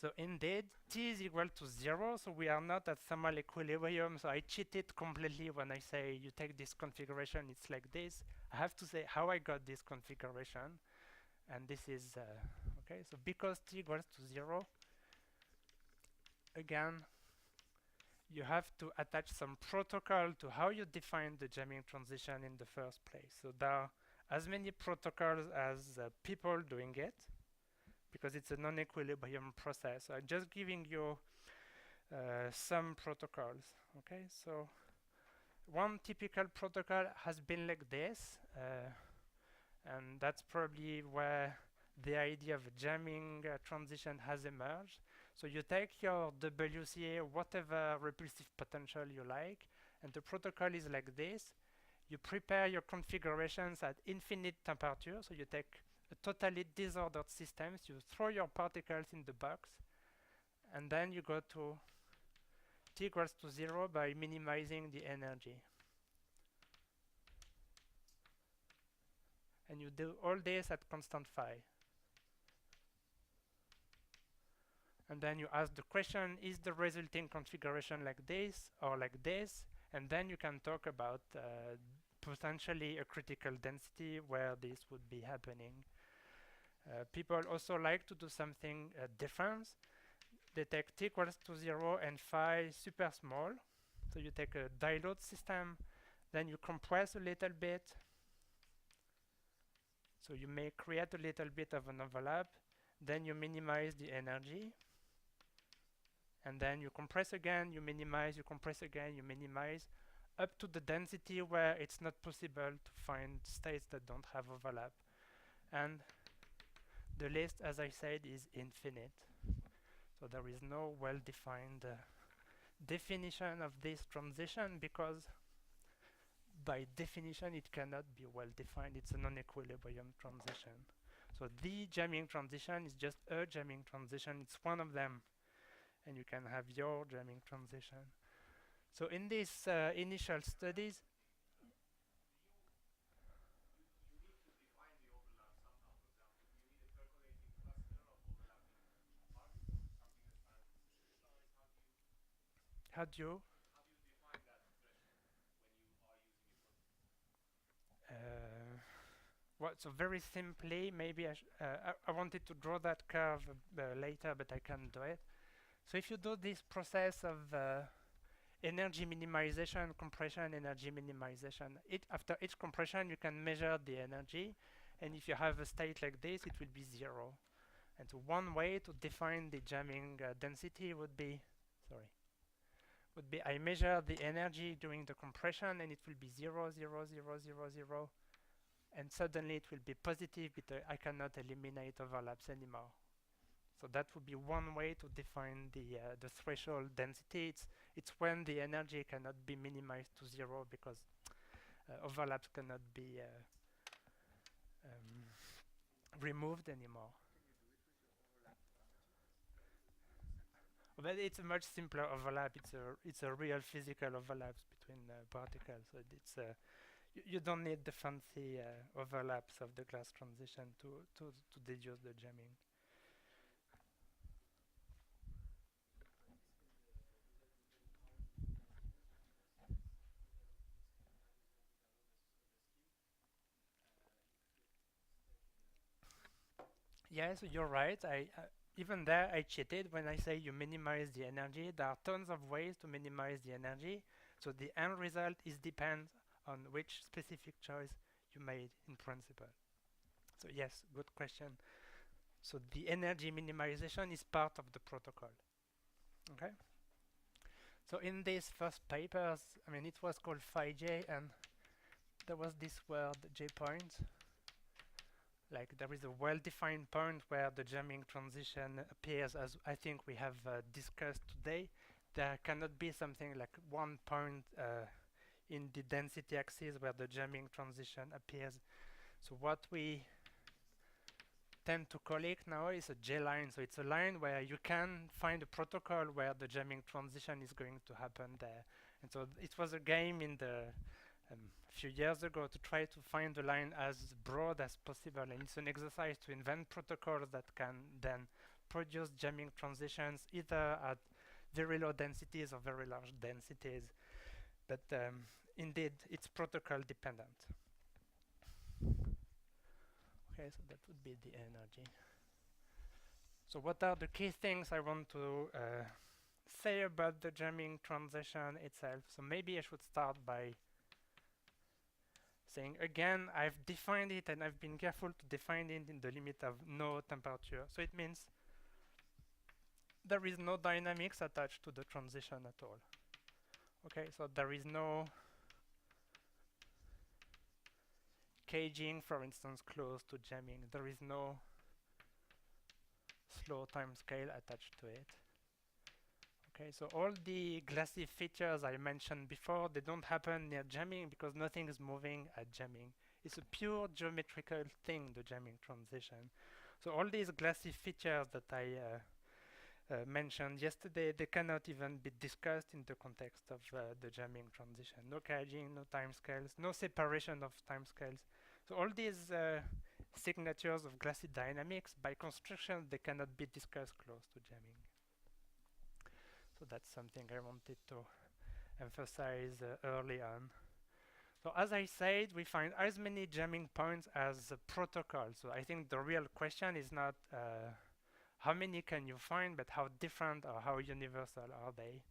So indeed, t is equal to 0, so we are not at thermal equilibrium. So I cheated completely when I say you take this configuration, it's like this. I have to say how I got this configuration. And this is, okay, so because t equals to 0, again, you have to attach some protocol to how you define the jamming transition in the first place. So there are as many protocols as people doing it, because it's a non-equilibrium process. So I'm just giving you some protocols. Okay, so one typical protocol has been like this, and that's probably where the idea of jamming transition has emerged. So you take your WCA, whatever repulsive potential you like, and the protocol is like this. You prepare your configurations at infinite temperature, so you take a totally disordered system, you throw your particles in the box, and then you go to t equals to 0 by minimizing the energy. And you do all this at constant phi. And then you ask the question, is the resulting configuration like this or like this? And then you can talk about potentially a critical density where this would be happening. People also like to do something different. They take t equals to 0 and phi super small. So you take a dilute system, then you compress a little bit. So you may create a little bit of an overlap. Then you minimize the energy. And then you compress again, you minimize, you compress again, you minimize, up to the density where it's not possible to find states that don't have overlap. And the list, as I said, is infinite. So there is no well-defined definition of this transition, because by definition it cannot be well-defined. It's a non-equilibrium transition. So the jamming transition is just a jamming transition. It's one of them. And you can have your jamming transition. So in these initial studies, how do you? Well, so very simply, maybe I wanted to draw that curve later, but I can't do it. So if you do this process of energy minimization, compression, energy minimization, after each compression you can measure the energy, and if you have a state like this, it will be 0. And so one way to define the jamming density would be, I measure the energy during the compression, and it will be 0, 0, 0, 0, 0, and suddenly it will be positive because I cannot eliminate overlaps anymore. So that would be one way to define the threshold density. It's when the energy cannot be minimized to 0 because overlaps cannot be removed anymore. But it's a much simpler overlap. It's a real physical overlap between particles. So it's you don't need the fancy overlaps of the glass transition to deduce the jamming. Yes, you're right. Even there I cheated when I say you minimize the energy. There are tons of ways to minimize the energy. So the end result depends on which specific choice you made in principle. So yes, good question. So the energy minimization is part of the protocol. Okay. So in these first papers, I mean, it was called phi j, and there was this word j point. Like there is a well-defined point where the jamming transition appears, as I think we have discussed today. There cannot be something like one point in the density axis where the jamming transition appears. So what we tend to call it now is a J-line. So it's a line where you can find a protocol where the jamming transition is going to happen there. And so it was a game in the a few years ago to try to find the line as broad as possible, and it's an exercise to invent protocols that can then produce jamming transitions either at very low densities or very large densities, but indeed it's protocol dependent. Okay, so that would be the energy. So what are the key things I want to say about the jamming transition itself? So maybe I should start by saying again, I've defined it and I've been careful to define it in the limit of no temperature. So it means there is no dynamics attached to the transition at all. Okay, so there is no caging, for instance, close to jamming. There is no slow time scale attached to it. Okay, so all the glassy features I mentioned before, they don't happen near jamming because nothing is moving at jamming. It's a pure geometrical thing, the jamming transition. So all these glassy features that I mentioned yesterday, they cannot even be discussed in the context of the jamming transition. No caging, no timescales, no separation of timescales. So all these signatures of glassy dynamics, by construction, they cannot be discussed close to jamming. So that's something I wanted to emphasize early on. So as I said, we find as many jamming points as protocols. So I think the real question is not how many can you find, but how different or how universal are they?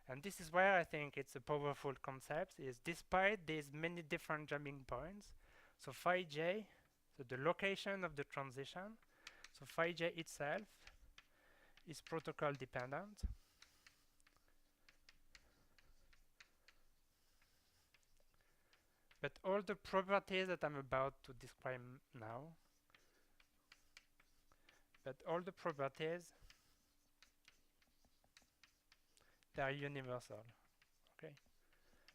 And this is where I think it's a powerful concept, is despite these many different jamming points, so phi j, so the location of the transition, so phi j itself is protocol dependent. But all the properties that I'm about to describe now, they are universal. Okay,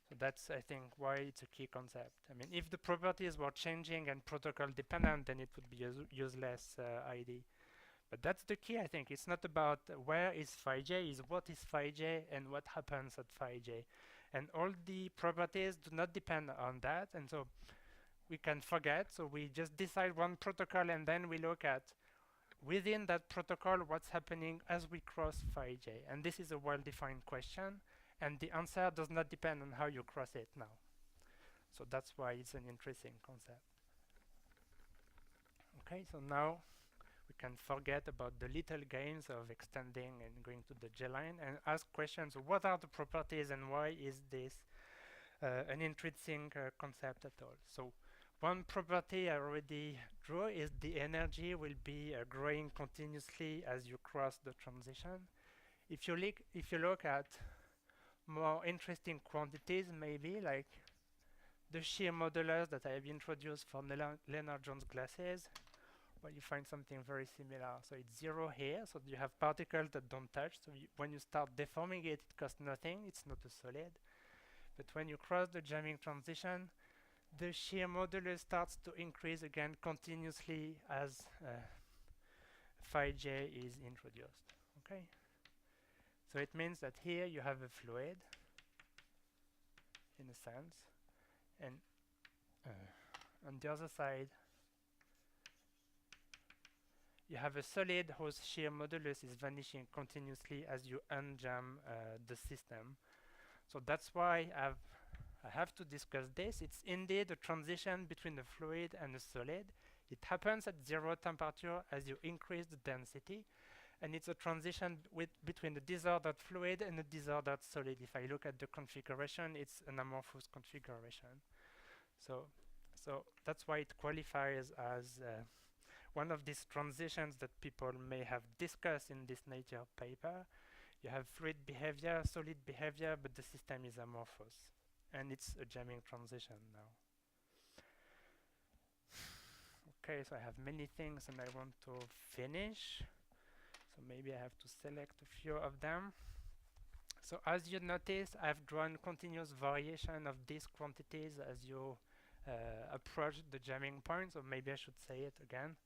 so that's, I think, why it's a key concept. I mean, if the properties were changing and protocol dependent, then it would be a useless ID. But that's the key, I think. It's not about where is phi j, it's what is phi j and what happens at phi j. And all the properties do not depend on that, and so we can forget. So we just decide one protocol and then we look at within that protocol what's happening as we cross phi j. And this is a well-defined question, and the answer does not depend on how you cross it now. So that's why it's an interesting concept. Okay, so now we can forget about the little games of extending and going to the J-line and ask questions, what are the properties and why is this an interesting concept at all? So one property I already drew is the energy will be growing continuously as you cross the transition. If you look at more interesting quantities, maybe like the shear modulus that I have introduced for Lennard-Jones glasses, well, you find something very similar. So it's 0 here, so you have particles that don't touch. So when you start deforming it, it costs nothing. It's not a solid. But when you cross the jamming transition, the shear modulus starts to increase again continuously as phi j is introduced. Okay. So it means that here you have a fluid, in a sense, and on the other side, you have a solid whose shear modulus is vanishing continuously as you unjam the system. So that's why I have to discuss this. It's indeed a transition between a fluid and a solid. It happens at 0 temperature as you increase the density, and it's a transition between a disordered fluid and a disordered solid. If I look at the configuration, it's an amorphous configuration. So that's why it qualifies as one of these transitions that people may have discussed in this Nature paper. You have fluid behavior, solid behavior, but the system is amorphous. And it's a jamming transition now. Okay, so I have many things and I want to finish. So maybe I have to select a few of them. So as you notice, I've drawn continuous variation of these quantities as you approach the jamming point. So maybe I should say it again.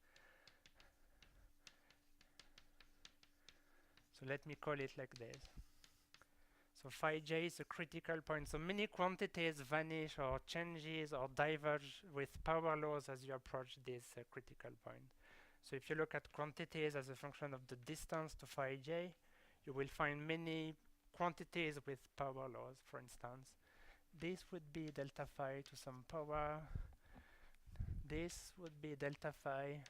So let me call it like this. So phi j is a critical point. So many quantities vanish or changes or diverge with power laws as you approach this critical point. So if you look at quantities as a function of the distance to phi j, you will find many quantities with power laws, for instance. This would be delta phi to some power. This would be delta phi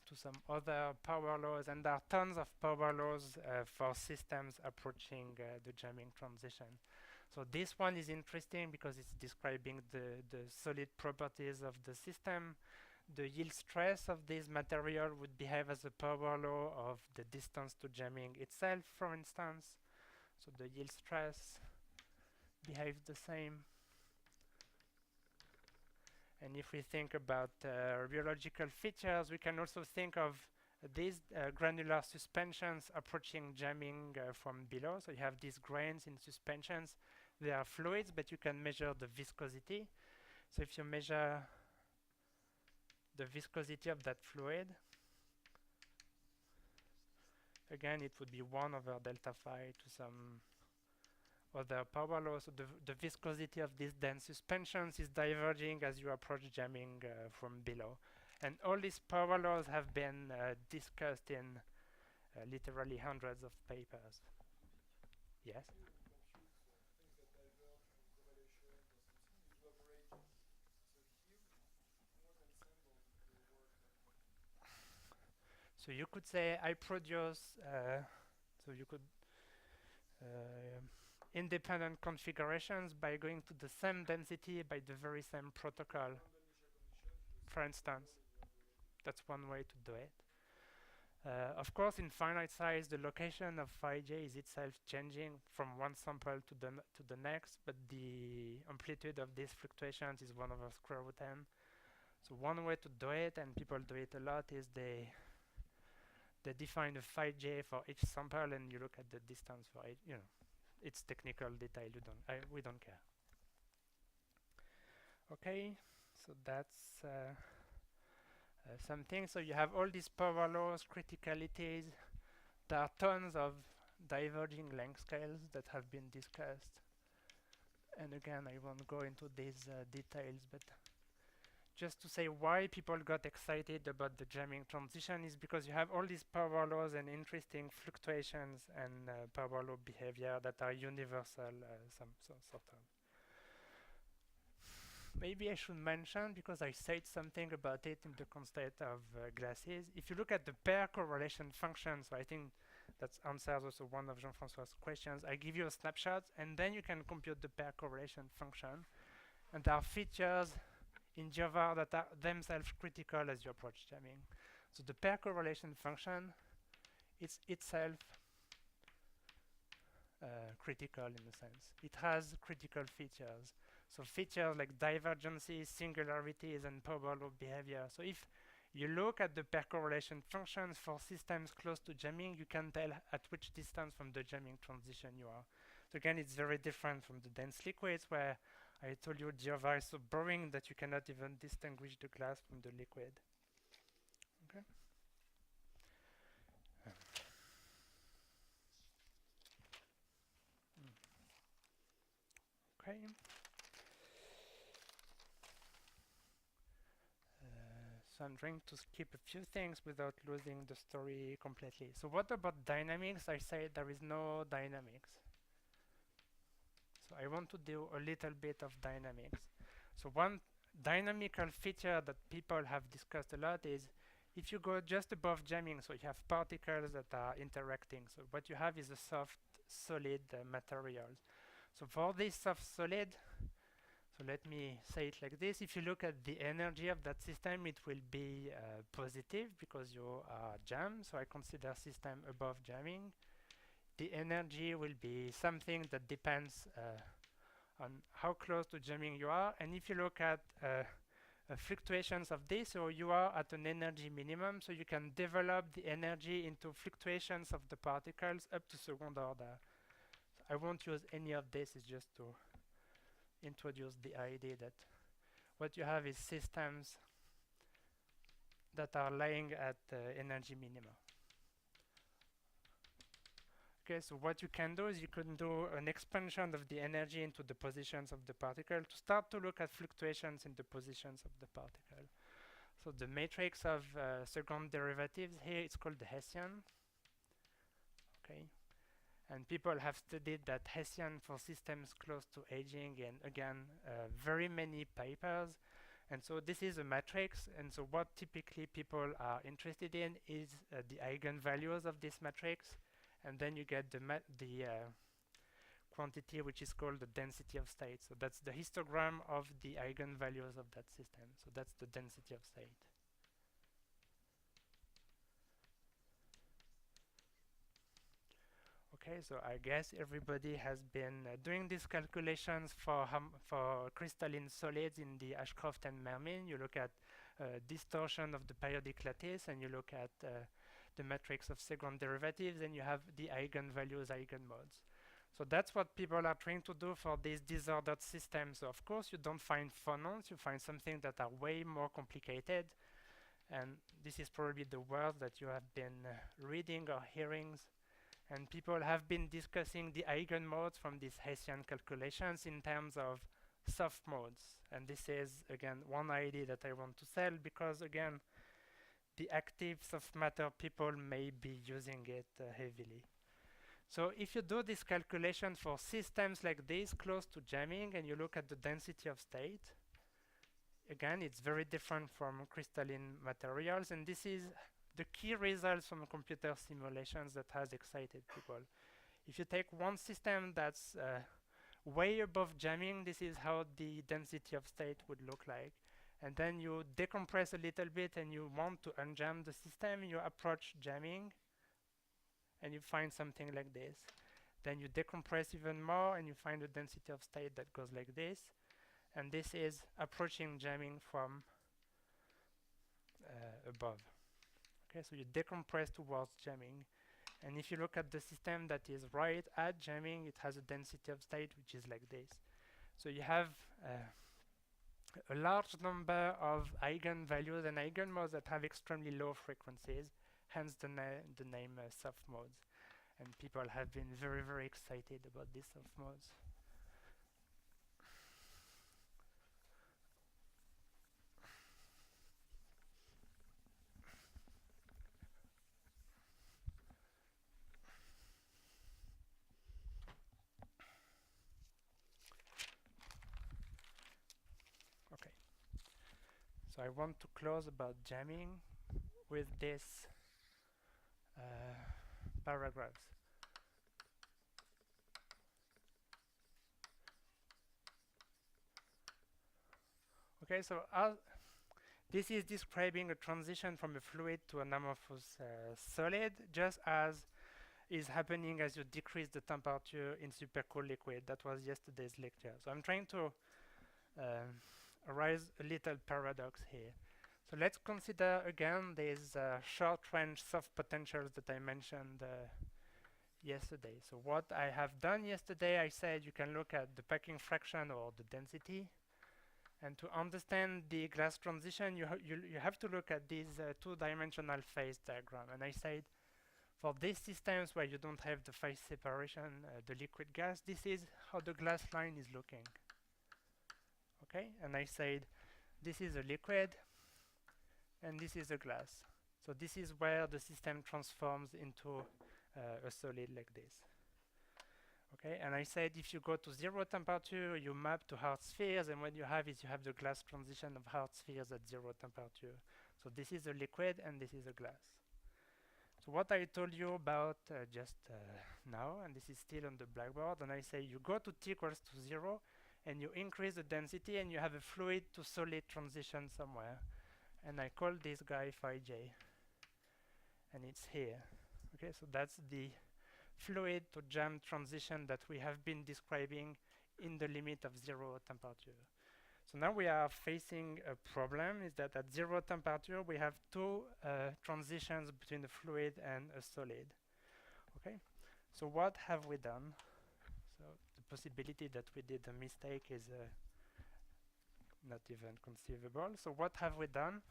to some other power laws, and there are tons of power laws for systems approaching the jamming transition. So this one is interesting because it's describing the solid properties of the system. The yield stress of this material would behave as a power law of the distance to jamming itself, for instance. So the yield stress behaves the same. And if we think about rheological features, we can also think of these granular suspensions approaching jamming from below. So you have these grains in suspensions. They are fluids, but you can measure the viscosity. So if you measure the viscosity of that fluid, again, it would be 1 over delta phi to some other power law. So the viscosity of these dense suspensions is diverging as you approach jamming from below. And all these power laws have been discussed in literally hundreds of papers. Yes? So you could say I produce, so you could independent configurations by going to the same density by the very same protocol, for instance. That's one way to do it. Of course, in finite size, the location of phi j is itself changing from one sample to the next, but the amplitude of these fluctuations is 1 over square root n. So one way to do it, and people do it a lot, is they define a phi j for each sample, and you look at the distance for it. It's technical detail. We don't care. Okay, so that's something. So you have all these power laws, criticalities. There are tons of diverging length scales that have been discussed. And again, I won't go into these details, but just to say why people got excited about the jamming transition is because you have all these power laws and interesting fluctuations and power law behavior that are universal, sort of. Maybe I should mention, because I said something about it in the context of Glassy. If you look at the pair correlation function, so I think that answers also one of Jean-François' questions. I give you a snapshot, and then you can compute the pair correlation function. And there are features in Java that are themselves critical as you approach jamming. So the pair correlation function is itself critical in a sense. It has critical features. So features like divergences, singularities, and power law behavior. So if you look at the pair correlation functions for systems close to jamming, you can tell at which distance from the jamming transition you are. So again, it's very different from the dense liquids, where I told you Java is so boring that you cannot even distinguish the glass from the liquid. Okay. Okay. So I'm trying to skip a few things without losing the story completely. So what about dynamics? I said there is no dynamics. So I want to do a little bit of dynamics. So one dynamical feature that people have discussed a lot is if you go just above jamming, so you have particles that are interacting. So what you have is a soft, solid materials. So for this soft solid, so let me say it like this. If you look at the energy of that system, it will be positive because you are jammed. So I consider system above jamming. The energy will be something that depends on how close to jamming you are. And if you look at fluctuations of this, so you are at an energy minimum, so you can develop the energy into fluctuations of the particles up to second order. So I won't use any of this, it's just to introduce the idea that what you have is systems that are lying at energy minima. Okay, so what you can do is you can do an expansion of the energy into the positions of the particle to start to look at fluctuations in the positions of the particle. So the matrix of second derivatives here is called the Hessian. Okay, and people have studied that Hessian for systems close to aging, and again, very many papers. And so this is a matrix, and so what typically people are interested in is the eigenvalues of this matrix, and then you get the quantity which is called the density of state. So that's the histogram of the eigenvalues of that system. So that's the density of state. Okay, so I guess everybody has been doing these calculations for crystalline solids in the Ashcroft and Mermin. You look at distortion of the periodic lattice, and you look at the matrix of second derivatives, and you have the eigenvalues, eigenmodes. So that's what people are trying to do for these disordered systems. So of course, you don't find phonons, you find something that are way more complicated. And this is probably the word that you have been reading or hearing. And people have been discussing the eigenmodes from these Hessian calculations in terms of soft modes. And this is, again, one idea that I want to sell because, again, the active soft matter people may be using it heavily. So if you do this calculation for systems like this close to jamming and you look at the density of state, again, it's very different from crystalline materials, and this is the key results from computer simulations that has excited people. If you take one system that's way above jamming, this is how the density of state would look like. And then you decompress a little bit and you want to unjam the system, you approach jamming, and you find something like this. Then you decompress even more and you find a density of state that goes like this. And this is approaching jamming from above. Okay, so you decompress towards jamming. And if you look at the system that is right at jamming, it has a density of state which is like this. So you have a large number of eigenvalues and eigenmodes that have extremely low frequencies, hence the name soft modes. And people have been very, very excited about these soft modes. Okay. So I want to close about jamming with this paragraphs. Okay, so this is describing a transition from a fluid to an amorphous solid, just as is happening as you decrease the temperature in supercooled liquid. That was yesterday's lecture. So I'm trying to raise a little paradox here. So let's consider again these short-range soft potentials that I mentioned yesterday. So what I have done yesterday, I said you can look at the packing fraction or the density. And to understand the glass transition, you have to look at this two-dimensional phase diagram. And I said, for these systems where you don't have the phase separation, the liquid gas, this is how the glass line is looking. Okay, and I said, this is a liquid, and this is a glass. So this is where the system transforms into a solid like this. Okay, and I said if you go to 0 temperature, you map to hard spheres, and what you have is you have the glass transition of hard spheres at 0 temperature. So this is a liquid, and this is a glass. So what I told you about just now, and this is still on the blackboard, and I say you go to t equals to 0, and you increase the density, and you have a fluid to solid transition somewhere. And I call this guy phi j, and it's here. Okay, so that's the fluid to jam transition that we have been describing in the limit of 0 temperature. So now we are facing a problem, is that at 0 temperature we have two transitions between a fluid and a solid. Okay, so what have we done? So the possibility that we did a mistake is not even conceivable. So what have we done?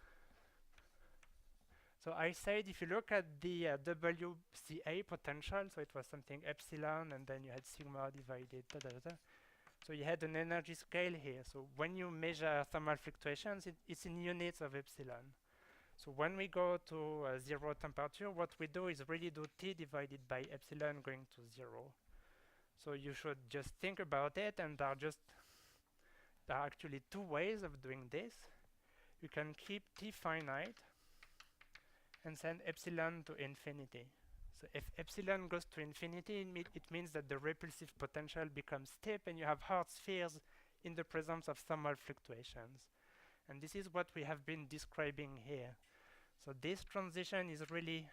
So I said if you look at the WCA potential, so it was something epsilon, and then you had sigma divided da da da. Da. So you had an energy scale here. So when you measure thermal fluctuations, it's in units of epsilon. So when we go to zero temperature, what we do is really do T divided by epsilon going to zero. So you should just think about it, and there are actually two ways of doing this. You can keep T finite and send epsilon to infinity. So if epsilon goes to infinity, it means that the repulsive potential becomes steep and you have hard spheres in the presence of thermal fluctuations. And this is what we have been describing here. So this transition is really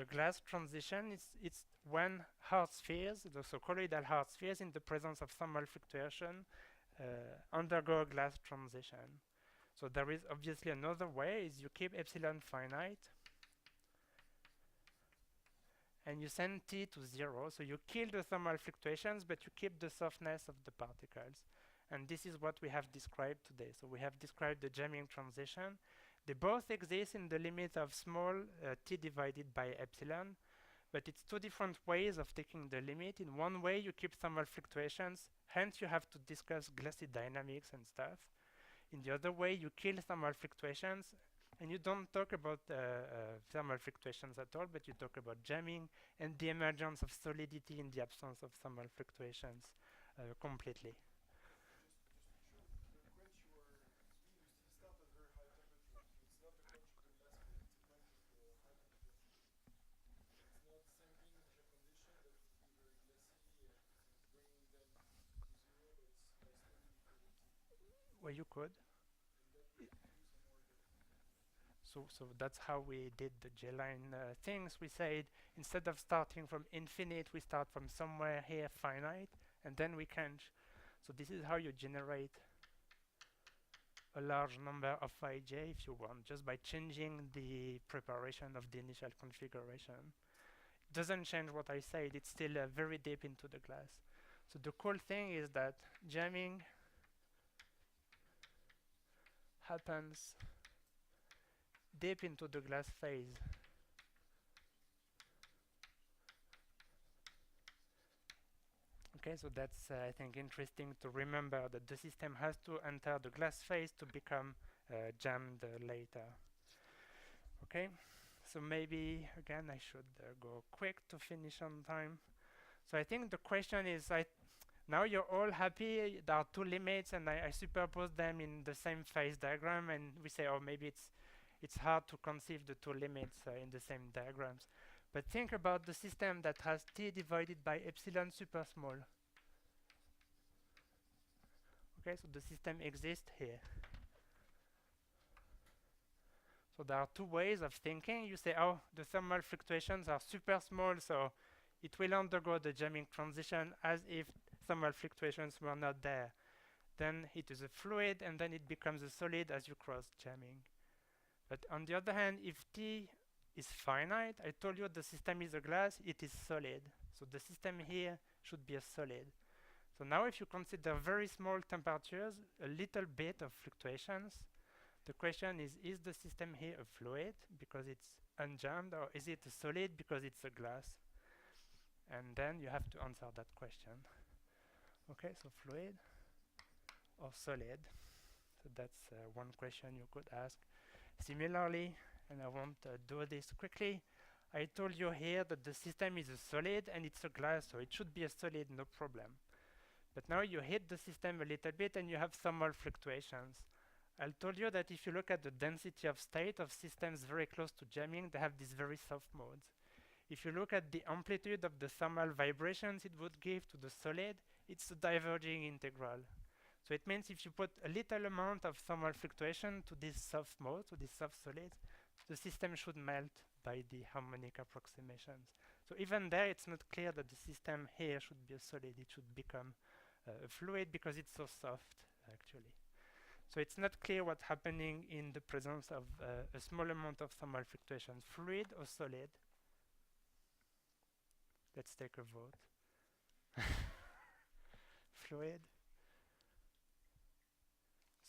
a glass transition. It's when hard spheres, so colloidal hard spheres in the presence of thermal fluctuation undergo a glass transition. So there is obviously another way, is you keep epsilon finite and you send T to zero. So you kill the thermal fluctuations, but you keep the softness of the particles. And this is what we have described today. So we have described the jamming transition. They both exist in the limit of small T divided by epsilon, but it's two different ways of taking the limit. In one way, you keep thermal fluctuations, hence you have to discuss glassy dynamics and stuff. In the other way, you kill thermal fluctuations, and you don't talk about thermal fluctuations at all, but you talk about jamming and the emergence of solidity in the absence of thermal fluctuations completely. Well, you could. So that's how we did the J-line things. We said instead of starting from infinite, we start from somewhere here finite, and then we can. So this is how you generate a large number of Ij if you want, just by changing the preparation of the initial configuration. It doesn't change what I said, it's still very deep into the glass. So the cool thing is that jamming happens deep into the glass phase. Okay, so that's I think interesting to remember that the system has to enter the glass phase to become jammed later. Okay, so maybe again I should go quick to finish on time. So I think the question is, now you're all happy, there are two limits and I superpose them in the same phase diagram, and we say, oh, maybe it's hard to conceive the two limits in the same diagrams. But think about the system that has T divided by epsilon super small. Okay, so the system exists here. So there are two ways of thinking. You say, oh, the thermal fluctuations are super small, so it will undergo the jamming transition as if thermal fluctuations were not there. Then it is a fluid, and then it becomes a solid as you cross jamming. But on the other hand, if T is finite, I told you the system is a glass, it is solid. So the system here should be a solid. So now if you consider very small temperatures, a little bit of fluctuations, the question is the system here a fluid because it's unjammed, or is it a solid because it's a glass? And then you have to answer that question. Okay, so fluid or solid? So that's one question you could ask. Similarly, and I won't do this quickly, I told you here that the system is a solid and it's a glass, so it should be a solid, no problem. But now you hit the system a little bit and you have thermal fluctuations. I told you that if you look at the density of state of systems very close to jamming, they have these very soft modes. If you look at the amplitude of the thermal vibrations it would give to the solid, it's a diverging integral. So it means if you put a little amount of thermal fluctuation to this soft mode, to this soft solid, the system should melt by the harmonic approximations. So even there, it's not clear that the system here should be a solid. It should become a fluid because it's so soft, actually. So it's not clear what's happening in the presence of a small amount of thermal fluctuations, fluid or solid. Let's take a vote. Fluid.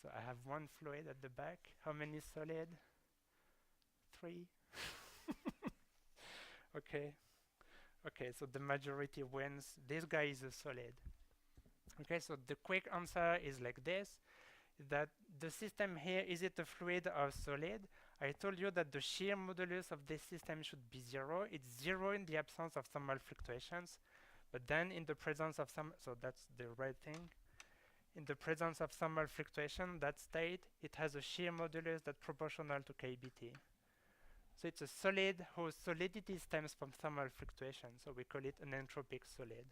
So I have one fluid at the back. How many solid? 3? Okay. Okay, so the majority wins. This guy is a solid. Okay, so the quick answer is like this, that the system here, is it a fluid or solid? I told you that the shear modulus of this system should be 0. It's 0 in the absence of thermal fluctuations, but then in the presence of some, so that's the red thing. In the presence of thermal fluctuation, that state, it has a shear modulus that's proportional to kBt. So it's a solid whose solidity stems from thermal fluctuation, so we call it an entropic solid.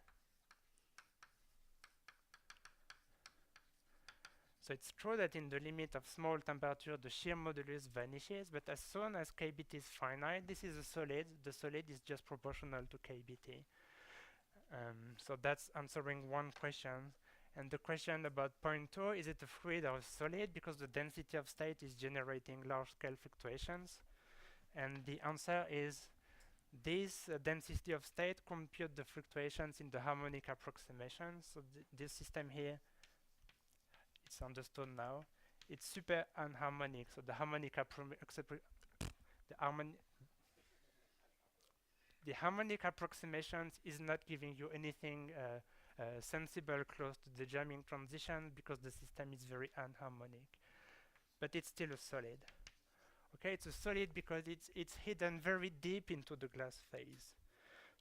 So it's true that in the limit of small temperature, the shear modulus vanishes, but as soon as kBt is finite, this is a solid. The solid is just proportional to kBt. So that's answering one question. And the question about point 2, is it a fluid or a solid? Because the density of state is generating large-scale fluctuations. And the answer is this density of state compute the fluctuations in the harmonic approximation. So this system here, it's understood now. It's super anharmonic. So the harmonic approximations is not giving you anything sensible close to the jamming transition because the system is very anharmonic. But it's still a solid. Okay, it's a solid because it's hidden very deep into the glass phase.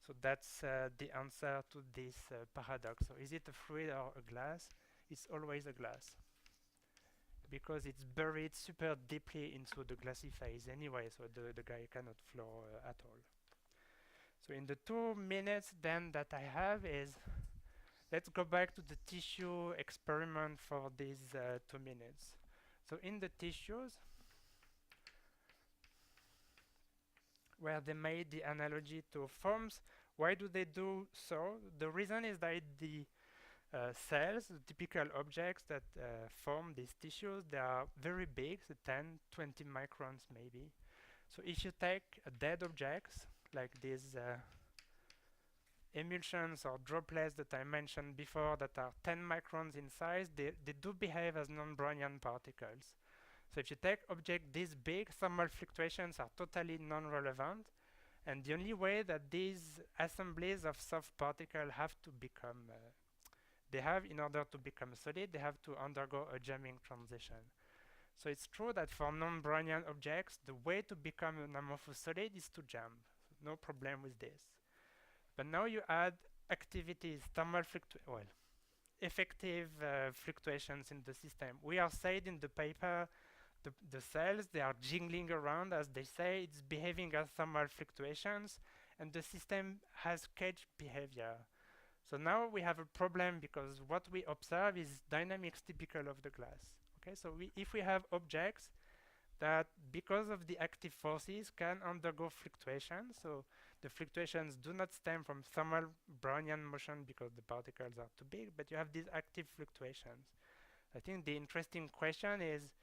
So that's the answer to this paradox. So is it a fluid or a glass? It's always a glass because it's buried super deeply into the glassy phase anyway, so the guy cannot flow at all. So in the 2 minutes then that I have is, let's go back to the tissue experiment for these 2 minutes. So in the tissues, where they made the analogy to forms, why do they do so? The reason is that the cells, the typical objects that form these tissues, they are very big, so 10, 20 microns maybe. So if you take dead objects, like these emulsions or droplets that I mentioned before that are 10 microns in size, they do behave as non-Brownian particles. So if you take object this big, thermal fluctuations are totally non-relevant, and the only way that these assemblies of soft particles have to become in order to become solid, they have to undergo a jamming transition. So it's true that for non-Brownian objects, the way to become an amorphous solid is to jam. So no problem with this. But now you add activities, effective fluctuations in the system. We are said in the paper, the cells, they are jingling around, as they say, it's behaving as thermal fluctuations, and the system has cage behavior. So now we have a problem because what we observe is dynamics typical of the glass. Okay, so if we have objects that, because of the active forces, can undergo fluctuations, so the fluctuations do not stem from thermal Brownian motion because the particles are too big, but you have these active fluctuations. I think the interesting question is,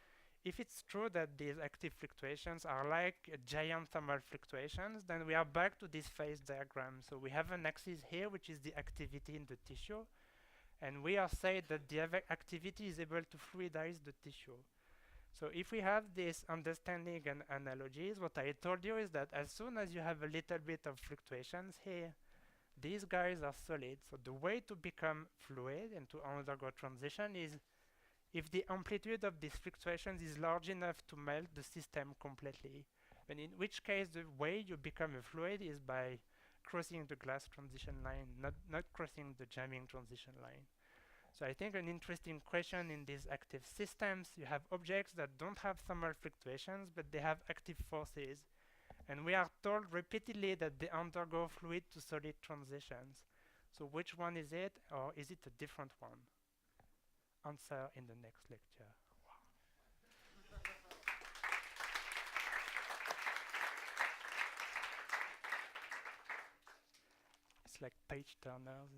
if it's true that these active fluctuations are like giant thermal fluctuations, then we are back to this phase diagram. So we have an axis here, which is the activity in the tissue, and we are saying that the activity is able to fluidize the tissue. So if we have this understanding and analogies, what I told you is that as soon as you have a little bit of fluctuations here, these guys are solid. So the way to become fluid and to undergo transition is if the amplitude of these fluctuations is large enough to melt the system completely, and in which case the way you become a fluid is by crossing the glass transition line, not crossing the jamming transition line. So I think an interesting question in these active systems, you have objects that don't have thermal fluctuations, but they have active forces. And we are told repeatedly that they undergo fluid to solid transitions. So which one is it, or is it a different one? Answer in the next lecture. Wow. It's like page turners.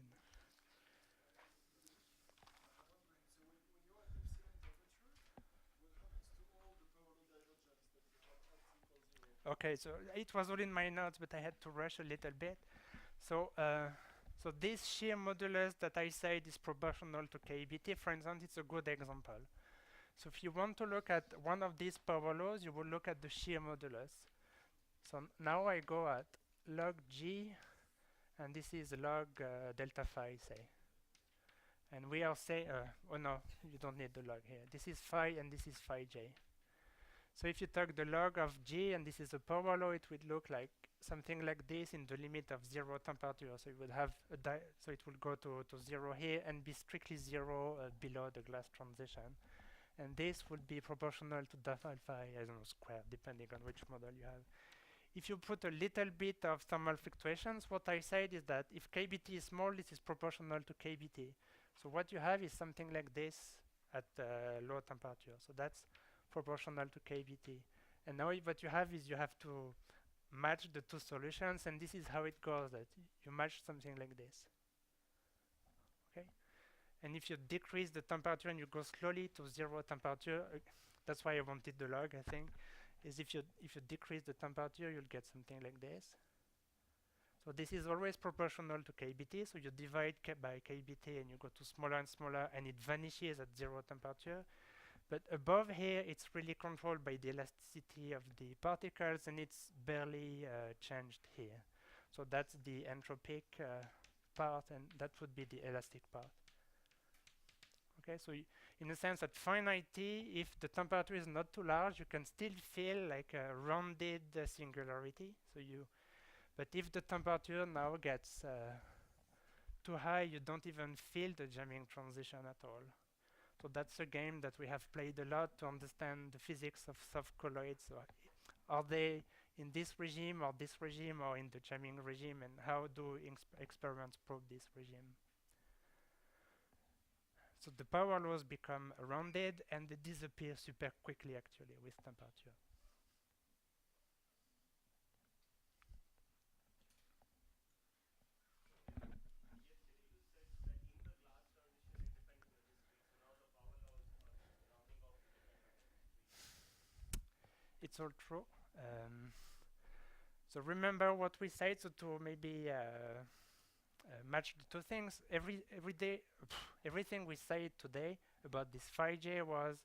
Okay, so it was all in my notes, but I had to rush a little bit. So, so this shear modulus that I said is proportional to kBt, for instance, it's a good example. So if you want to look at one of these power laws, you will look at the shear modulus. So now I go at log g, and this is log delta phi, say. And we are saying, oh no, you don't need the log here. This is phi and this is phi j. So if you take the log of g and this is a power law, it would look like something like this in the limit of 0 temperature. So you would have so it will go to 0 here and be strictly 0 below the glass transition. And this would be proportional to delta phi, I don't know, squared, depending on which model you have. If you put a little bit of thermal fluctuations, what I said is that if kBt is small, this is proportional to kBt. So what you have is something like this at low temperature. So that's proportional to kBt. And now what you have is you have to match the two solutions, and this is how it goes, that you match something like this. Okay? And if you decrease the temperature and you go slowly to 0 temperature, that's why I wanted the log, I think, is if you decrease the temperature, you'll get something like this. So this is always proportional to kBt, so you divide by kBt and you go to smaller and smaller, and it vanishes at 0 temperature. But above here, it's really controlled by the elasticity of the particles, and it's barely changed here. So that's the entropic part, and that would be the elastic part. Okay, so in a sense, at finite T, if the temperature is not too large, you can still feel like a rounded singularity. But if the temperature now gets too high, you don't even feel the jamming transition at all. So that's a game that we have played a lot to understand the physics of soft colloids. So are they in this regime or in the jamming regime, and how do experiments probe this regime? So the power laws become rounded and they disappear super quickly actually with temperature. It's all true. So remember what we said, so to maybe match the two things. Everything we said today about this phi j was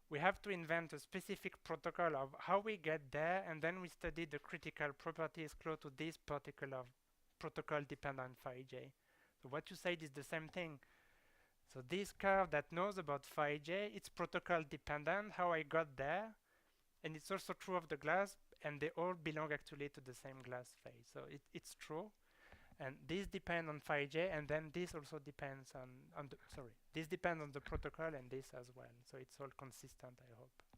we have to invent a specific protocol of how we get there, and then we study the critical properties close to this particular protocol dependent phi j. So what you said is the same thing. So this curve that knows about phi j, it's protocol dependent, how I got there, and it's also true of the glass, and they all belong actually to the same glass phase. So it's true. And this depends on phi j, and then this also depends on the, this depends on the protocol and this as well. So it's all consistent, I hope.